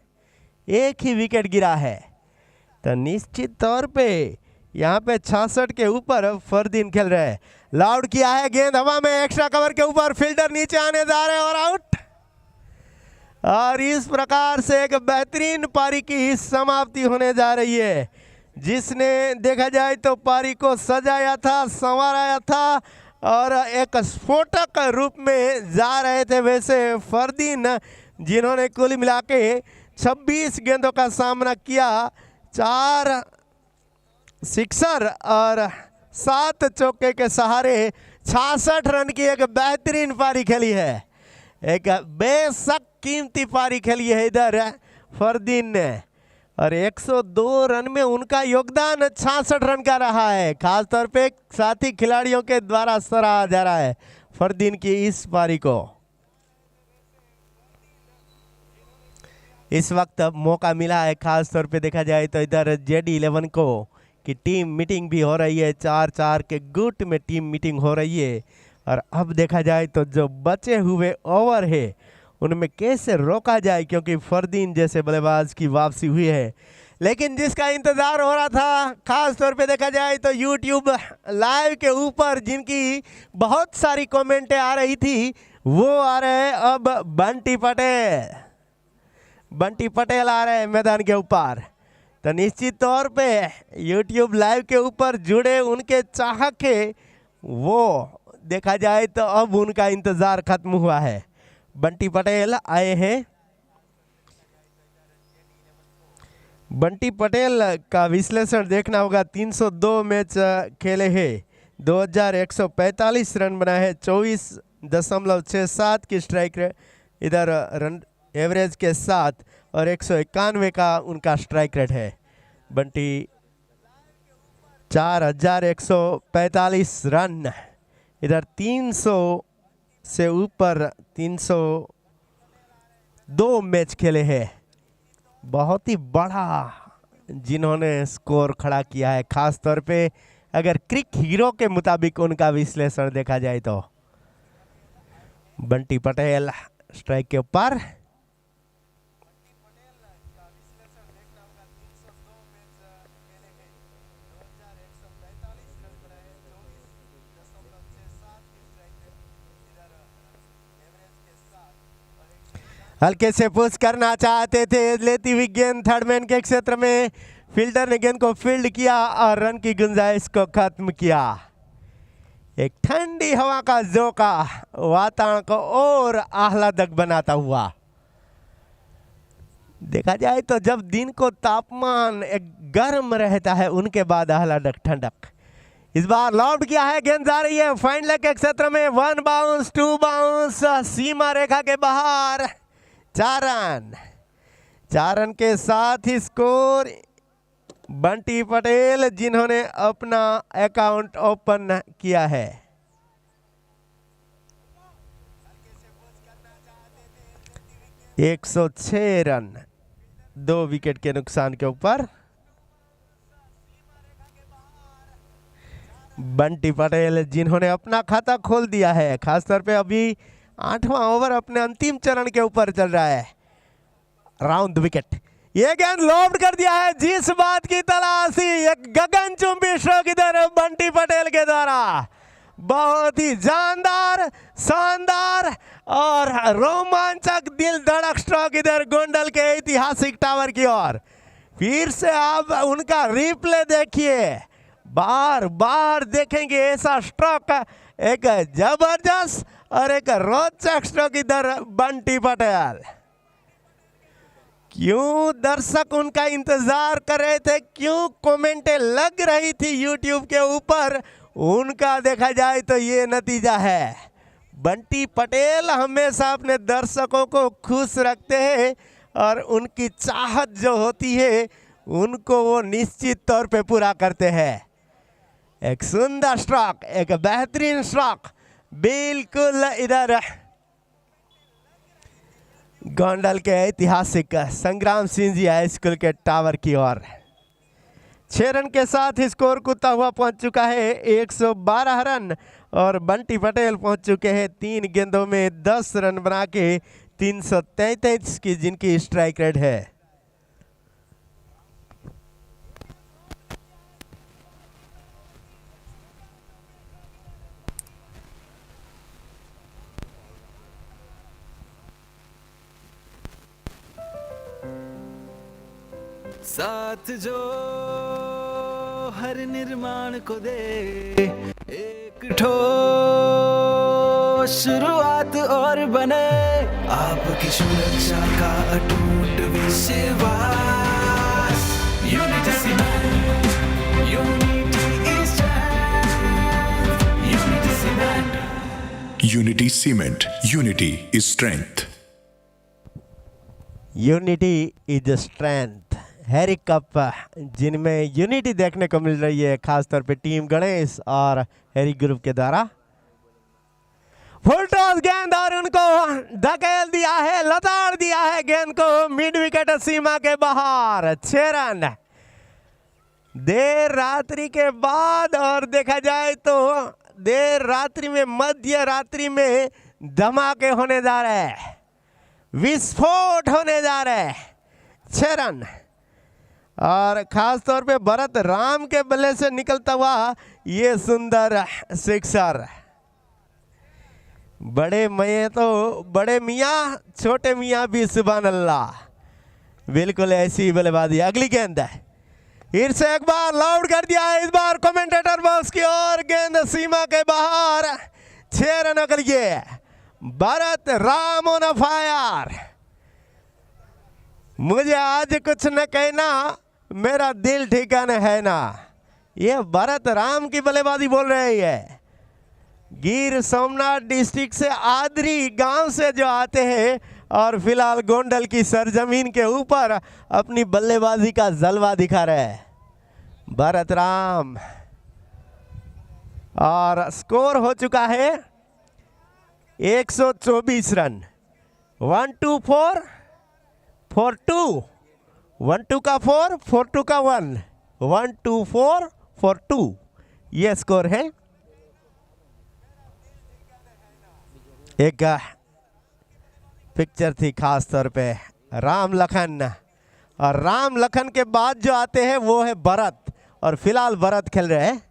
एक ही विकेट गिरा है तो निश्चित तौर पे यहाँ पे 66 के ऊपर फरदीन खेल रहे हैं। लाउड किया है, गेंद हवा में, एक्स्ट्रा कवर के ऊपर, फील्डर नीचे आने जा रहे हैं और आउट। और इस प्रकार से एक बेहतरीन पारी की समाप्ति होने जा रही है, जिसने देखा जाए तो पारी को सजाया था, संवारा था और एक स्फोटक रूप में जा रहे थे। वैसे फरदीन जिन्होंने कुल मिला के 26 गेंदों का सामना किया, 4 सिक्सर और 7 चौके के सहारे 66 रन की एक बेहतरीन पारी खेली है। एक बेशक कीमती पारी खेली है इधर फरदीन ने और 102 रन में उनका योगदान 66 रन का रहा है। खासतौर पे साथी खिलाड़ियों के द्वारा सराहा जा रहा है फरदीन की इस पारी को। इस वक्त मौका मिला है, खास तौर पे देखा जाए तो इधर JD11 को कि टीम मीटिंग भी हो रही है, 4-4 के गुट में टीम मीटिंग हो रही है और अब देखा जाए तो जो बचे हुए ओवर है उनमें कैसे रोका जाए, क्योंकि फरदीन जैसे बल्लेबाज की वापसी हुई है। लेकिन जिसका इंतज़ार हो रहा था, खास तौर पे देखा जाए तो YouTube लाइव के ऊपर जिनकी बहुत सारी कमेंटें आ रही थी, वो आ रहे हैं अब बंटी पटेल। बंटी पटेल आ रहे हैं मैदान के ऊपर। तो निश्चित तौर पे YouTube लाइव के ऊपर जुड़े उनके चाहक के वो देखा जाए तो अब उनका इंतज़ार खत्म हुआ है। बंटी पटेल आए हैं। बंटी पटेल का विश्लेषण देखना होगा। 302 मैच खेले हैं, 2145 रन बनाए हैं, 24.67 की स्ट्राइक रेट इधर रन एवरेज के साथ और 191 का उनका स्ट्राइक रेट है। बंटी 4145 रन, इधर 300 से ऊपर 302 मैच खेले हैं। बहुत ही बड़ा जिन्होंने स्कोर खड़ा किया है, खास तौर पे अगर क्रिक हीरो के मुताबिक उनका विश्लेषण देखा जाए तो। बंटी पटेल स्ट्राइक के ऊपर। हल्के से पुश करना चाहते थे, लेती हुई गेंद थर्ड मैन के क्षेत्र में, फील्डर ने गेंद को फील्ड किया और रन की गुंजाइश को खत्म किया। एक ठंडी हवा का झोंका वातावरण को और आह्लादक बनाता हुआ। देखा जाए तो जब दिन को तापमान एक गर्म रहता है, उनके बाद आह्लादक ठंडक। इस बार लॉन्ड किया है, गेंद जा रही है फाइन लेग के क्षेत्र में, 1 बाउंस 2 बाउंस, सीमा रेखा के बाहर। 4 रन के साथ ही स्कोर बंटी पटेल जिन्होंने अपना अकाउंट ओपन किया है। – 106 रन 2 विकेट के नुकसान के ऊपर। बंटी पटेल जिन्होंने अपना खाता खोल दिया है। खासतौर पे अभी 8वां ओवर अपने अंतिम चरण के ऊपर चल रहा है। राउंड विकेट, ये गेंद लॉफ्ट कर दिया है, जिस बात की तलाशी, एक गगनचुंबी स्ट्रोक इधर बंटी पटेल के द्वारा। बहुत ही जानदार, शानदार और रोमांचक, दिल धड़क स्ट्रोक इधर गोंडल के ऐतिहासिक टावर की ओर। फिर से आप उनका रिप्ले देखिए, बार बार देखेंगे ऐसा स्ट्रोक, एक जबरदस्त और एक रोचक स्ट्रोक इधर बंटी पटेल। क्यों दर्शक उनका इंतजार कर रहे थे, क्यों कमेंटें लग रही थी यूट्यूब के ऊपर, उनका देखा जाए तो ये नतीजा है। बंटी पटेल हमेशा अपने दर्शकों को खुश रखते हैं और उनकी चाहत जो होती है उनको वो निश्चित तौर पे पूरा करते हैं। एक सुंदर स्ट्रोक, एक बेहतरीन स्ट्रोक, बिल्कुल इधर गोंडल के ऐतिहासिक संग्राम सिंह जी हाई स्कूल के टावर की ओर। 6 रन के साथ स्कोर कूदता हुआ पहुंच चुका है 112 रन और बंटी पटेल पहुंच चुके हैं 3 गेंदों में 10 रन बना के 333 की जिनकी स्ट्राइक रेट है। साथ जो हर निर्माण को दे एक ठो शुरुआत और बने, आपकी सुरक्षा का अटूट विश्वास। Unity cement, unity is strength, unity cement. Unity cement, unity is strength. Unity is strength. Harry cup जिनमें यूनिटी देखने को मिल रही है, खासतौर पे टीम गणेश और हैरी ग्रुप के द्वारा। फुल टॉस गेंद और उनको धकेल दिया है, लताड़ दिया है गेंद को मिड विकेट सीमा के बाहर। 6 रन देर रात्रि के बाद, और देखा जाए तो देर रात्रि में, मध्य रात्रि में धमाके होने जा रहे हैं, विस्फोट होने जा रहे हैं। 6 रन और खास तौर पे भरत राम के बल्ले से निकलता हुआ ये सुंदर सिक्सर। बड़े मियाँ छोटे मियाँ भी सुभान अल्लाह। बिल्कुल ऐसी बल्लेबाजी। अगली गेंद है, फिर से एक बार लाउड कर दिया है, इस बार कमेंटेटर बॉक्स की ओर, गेंद सीमा के बाहर। 6 रनों के लिए भरत राम ऑन फायर। मुझे आज कुछ न कहना, मेरा दिल ठिकाने है ना। ये भरत राम की बल्लेबाजी बोल रही है। गिर सोमनाथ डिस्ट्रिक्ट से आदरी गांव से जो आते हैं और फिलहाल गोंडल की सरजमीन के ऊपर अपनी बल्लेबाजी का जलवा दिखा रहे हैं भरत राम। और स्कोर हो चुका है 124 रन। 1-2-4 4-2, 1-2 का 4, 4-2 का 1, 1-2-4 4-2 ये स्कोर है। एक पिक्चर थी खास तौर पे राम लखन, और राम लखन के बाद जो आते हैं वो है भरत, और फिलहाल भरत खेल रहे हैं।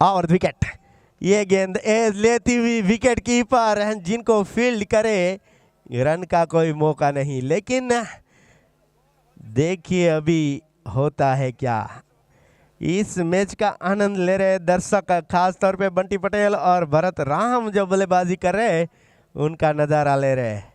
और विकेट, ये गेंद एज लेती हुई विकेट कीपर जिनको फील्ड करे रन का कोई मौका नहीं। लेकिन देखिए अभी होता है क्या। इस मैच का आनंद ले रहे दर्शक, खास तौर पे बंटी पटेल और भरत राम जो बल्लेबाजी कर रहे हैं उनका नज़ारा ले रहे हैं।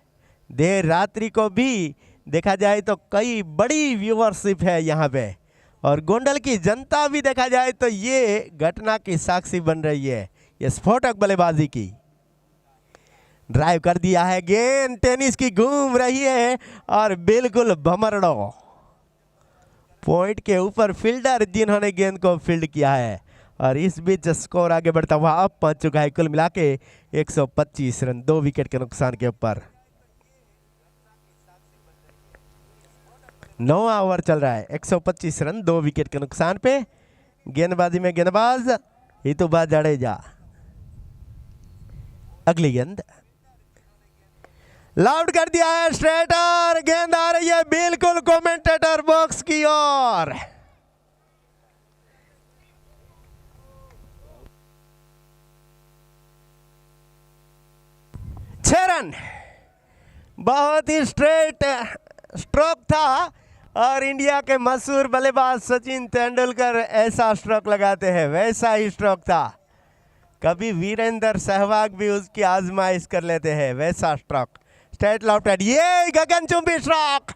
देर रात्रि को भी देखा जाए तो कई बड़ी व्यूअरशिप है यहाँ पे, और गोंडल की जनता भी देखा जाए तो ये घटना की साक्षी बन रही है, ये स्फोटक बल्लेबाजी की। ड्राइव कर दिया है, गेंद टेनिस की घूम रही है और बिल्कुल भमरड़ो पॉइंट के ऊपर फील्डर जिन्होंने गेंद को फील्ड किया है। और इस बीच स्कोर आगे बढ़ता हुआ अब पहुंच चुका है कुल मिला के 125 रन, 2 विकेट के नुकसान के ऊपर। 9वां ओवर चल रहा है, 125 रन 2 विकेट के नुकसान पे। गेंदबाजी में गेंदबाज हितुबा जडेजा। अगली गेंद लाउड कर दिया है स्ट्रेट, और गेंद आ रही है बिल्कुल कमेंटेटर बॉक्स की ओर। छह रन, बहुत ही स्ट्रेट स्ट्रोक था, और इंडिया के मशहूर बल्लेबाज सचिन तेंदुलकर ऐसा स्ट्रोक लगाते हैं, वैसा ही स्ट्रोक था। कभी वीरेंद्र सहवाग भी उसकी आजमाइश कर लेते हैं, वैसा स्ट्रोक। स्ट्रेट लेफ्ट हैंड, ये गगनचुंबी स्ट्रोक,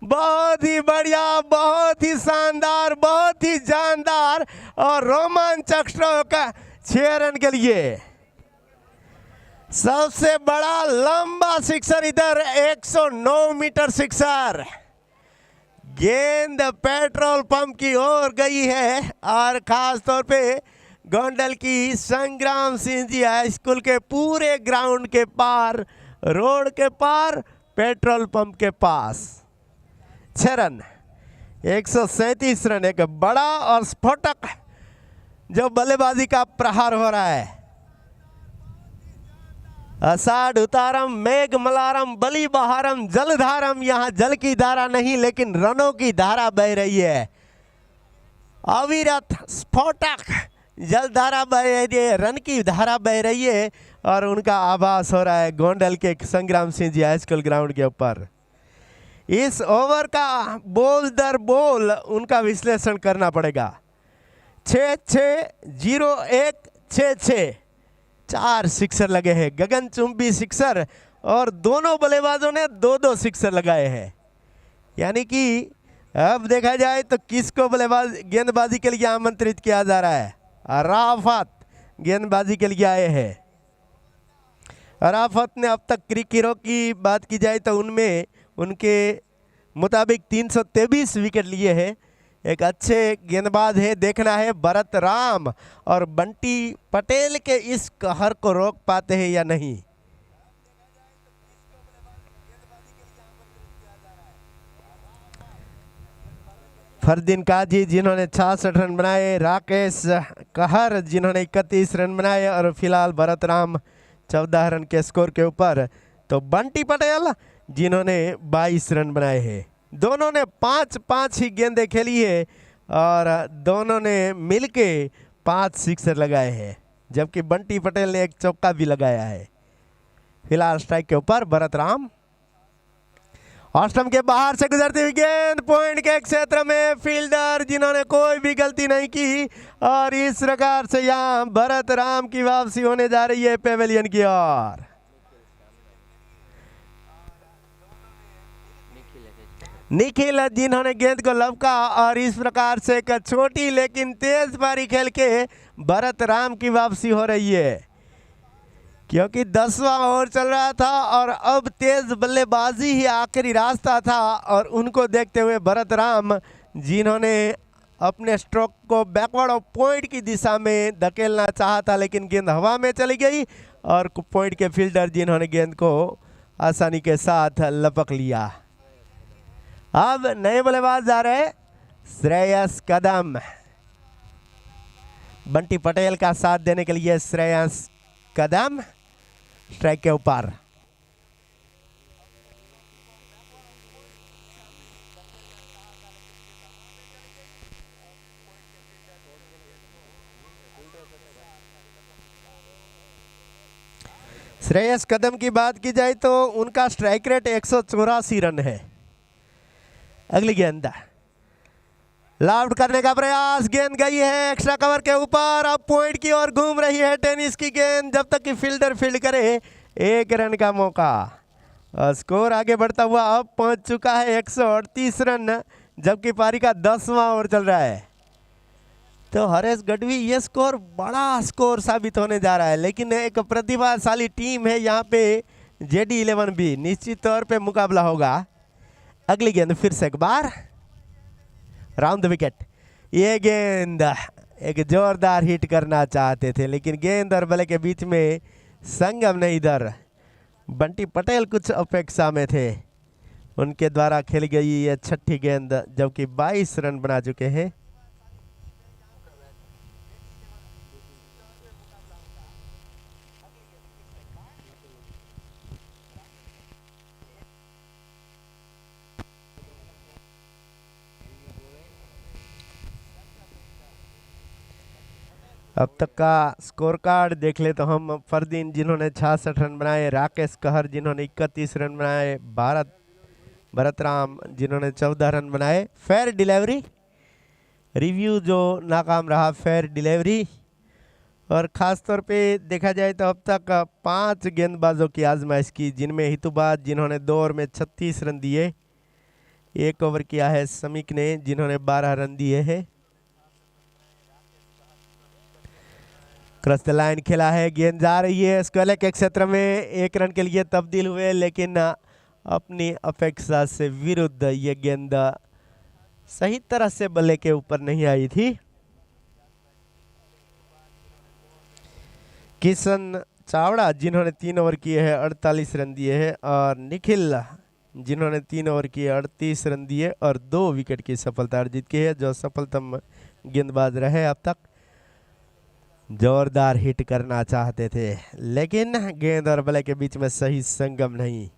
बहुत ही बढ़िया, बहुत ही शानदार, बहुत ही जानदार और रोमांचक स्ट्रोक 6 रन के लिए। सबसे बड़ा लंबा सिक्सर इधर, 109 मीटर सिक्सर। गेंद पेट्रोल पंप की ओर गई है और खास तौर पे गोंडल की संग्राम सिंह जी हाई स्कूल के पूरे ग्राउंड के पार, रोड के पार, पेट्रोल पंप के पास। 6 रन, 137 रन। एक बड़ा और स्फोटक जो बल्लेबाजी का प्रहार हो रहा है। अषाढ़ उतारम मेघ मलारम बलि बहारम जलधारम, यहाँ जल की धारा नहीं लेकिन रनों की धारा बह रही है। अविरत स्फोटक जलधारा बह रही है, रन की धारा बह रही है और उनका आभास हो रहा है गोंडल के संग्राम Singh ji high school ground के ऊपर। इस ओवर का बॉल दर बॉल उनका विश्लेषण करना पड़ेगा। 6-6-0-1-6-6, 4 सिक्सर लगे हैं, गगनचुंबी सिक्सर, और दोनों बल्लेबाजों ने 2-2 सिक्सर लगाए हैं। यानी कि अब देखा जाए तो किसको गेंदबाजी के लिए आमंत्रित किया जा रहा है। राफत गेंदबाजी के लिए आए हैं। राफत ने अब तक क्रिकेटरों की बात की जाए तो उनमें उनके मुताबिक 323 विकेट लिए हैं। एक अच्छे गेंदबाज है, देखना है भरत राम और बंटी पटेल के इस कहर को रोक पाते हैं या नहीं। फरदीन काजी जिन्होंने 66 रन बनाए, राकेश कहर जिन्होंने 31 रन बनाए और फिलहाल भरत राम 14 रन के स्कोर के ऊपर, तो बंटी पटेल जिन्होंने 22 रन बनाए हैं। दोनों ने 5-5 ही गेंदें खेली है और दोनों ने मिलके 5 सिक्सर लगाए हैं, जबकि बंटी पटेल ने एक चौका भी लगाया है। फिलहाल स्ट्राइक के ऊपर भरत राम। ऑस्टम के बाहर से गुजरती हुई गेंद पॉइंट के क्षेत्र में, फील्डर जिन्होंने कोई भी गलती नहीं की और इस प्रकार से यहाँ भरत राम की वापसी होने जा रही है पेवेलियन की ओर। निखिल जिन्होंने गेंद को लपका और इस प्रकार से एक छोटी लेकिन तेज पारी खेल के भरत राम की वापसी हो रही है, क्योंकि 10वां ओवर चल रहा था और अब तेज बल्लेबाजी ही आखिरी रास्ता था। और उनको देखते हुए भरत राम जिन्होंने अपने स्ट्रोक को बैकवर्ड ऑफ पॉइंट की दिशा में धकेलना चाहा था, लेकिन गेंद हवा में चली गई और पॉइंट के फील्डर जिन्होंने गेंद को आसानी के साथ लपक लिया। अब नए बल्लेबाज जा रहे श्रेयस कदम। बंटी पटेल का साथ देने के लिए श्रेयस कदम स्ट्राइक के ऊपर। श्रेयस कदम की बात की जाए तो उनका स्ट्राइक रेट 184 रन है। अगली गेंद लाउट करने का प्रयास, गेंद गई है एक्स्ट्रा कवर के ऊपर, अब पॉइंट की ओर घूम रही है टेनिस की गेंद, जब तक कि फील्डर फील्ड करे 1 रन का मौका। स्कोर आगे बढ़ता हुआ अब पहुंच चुका है 138 रन, जबकि पारी का 10वां ओवर चल रहा है। तो हरेश गढ़वी ये स्कोर बड़ा स्कोर साबित होने जा रहा है, लेकिन एक प्रतिभाशाली टीम है यहाँ पे JD11 भी, निश्चित तौर पे मुकाबला होगा। अगली गेंद फिर से एक बार राउंड द विकेट। ये गेंद एक जोरदार हिट करना चाहते थे, लेकिन गेंद और बल्ले के बीच में संगम नहीं। इधर बंटी पटेल कुछ अपेक्षा में थे, उनके द्वारा खेली गई ये 6ठी गेंद, जबकि 22 रन बना चुके हैं। अब तक का स्कोर कार्ड देख ले तो हम फरदीन जिन्होंने 66 रन बनाए, राकेश कहर जिन्होंने 31 रन बनाए, भरत राम जिन्होंने 14 रन बनाए। फेयर डिलीवरी रिव्यू जो नाकाम रहा, फेयर डिलीवरी और ख़ास तौर पे देखा जाए तो अब तक 5 गेंदबाजों की आजमाइश की, जिनमें हितुबाज जिन्होंने 2 ओवर में 36 रन दिए, 1 ओवर किया है समीक ने जिन्होंने 12 रन दिए हैं। क्रॉस द लाइन खेला है, गेंद जा रही है स्क्वायर के क्षेत्र में, 1 रन के लिए तब्दील हुए, लेकिन अपनी अपेक्षा से विरुद्ध ये गेंद सही तरह से बल्ले के ऊपर नहीं आई थी। किशन चावड़ा जिन्होंने 3 ओवर किए हैं 48 रन दिए हैं, और निखिल जिन्होंने 3 ओवर किए 38 रन दिए और 2 विकेट की सफलता अर्जित की है, जो सफलतम गेंदबाज रहे अब तक। जोरदार हिट करना चाहते थे, लेकिन गेंद और बल्ले के बीच में सही संगम नहीं।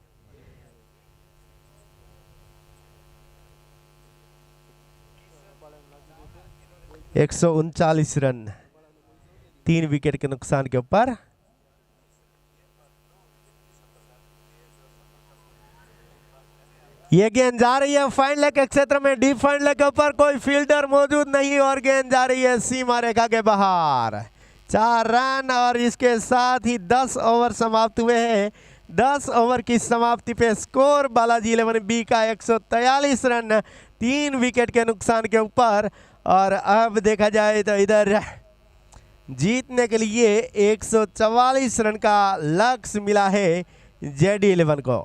एक 139 रन 3 विकेट के नुकसान के ऊपर। ये गेंद जा रही है फाइन लेग के क्षेत्र में, डीप फाइन लेग के ऊपर, कोई फील्डर मौजूद नहीं और गेंद जा रही है सीमा रेखा के बाहर। 4 रन और इसके साथ ही 10 ओवर समाप्त हुए हैं। 10 ओवर की समाप्ति पे स्कोर बालाजी 11 बी का 143 रन 3 विकेट के नुकसान के ऊपर। और अब देखा जाए तो इधर जीतने के लिए 144 रन का लक्ष्य मिला है JD11 को।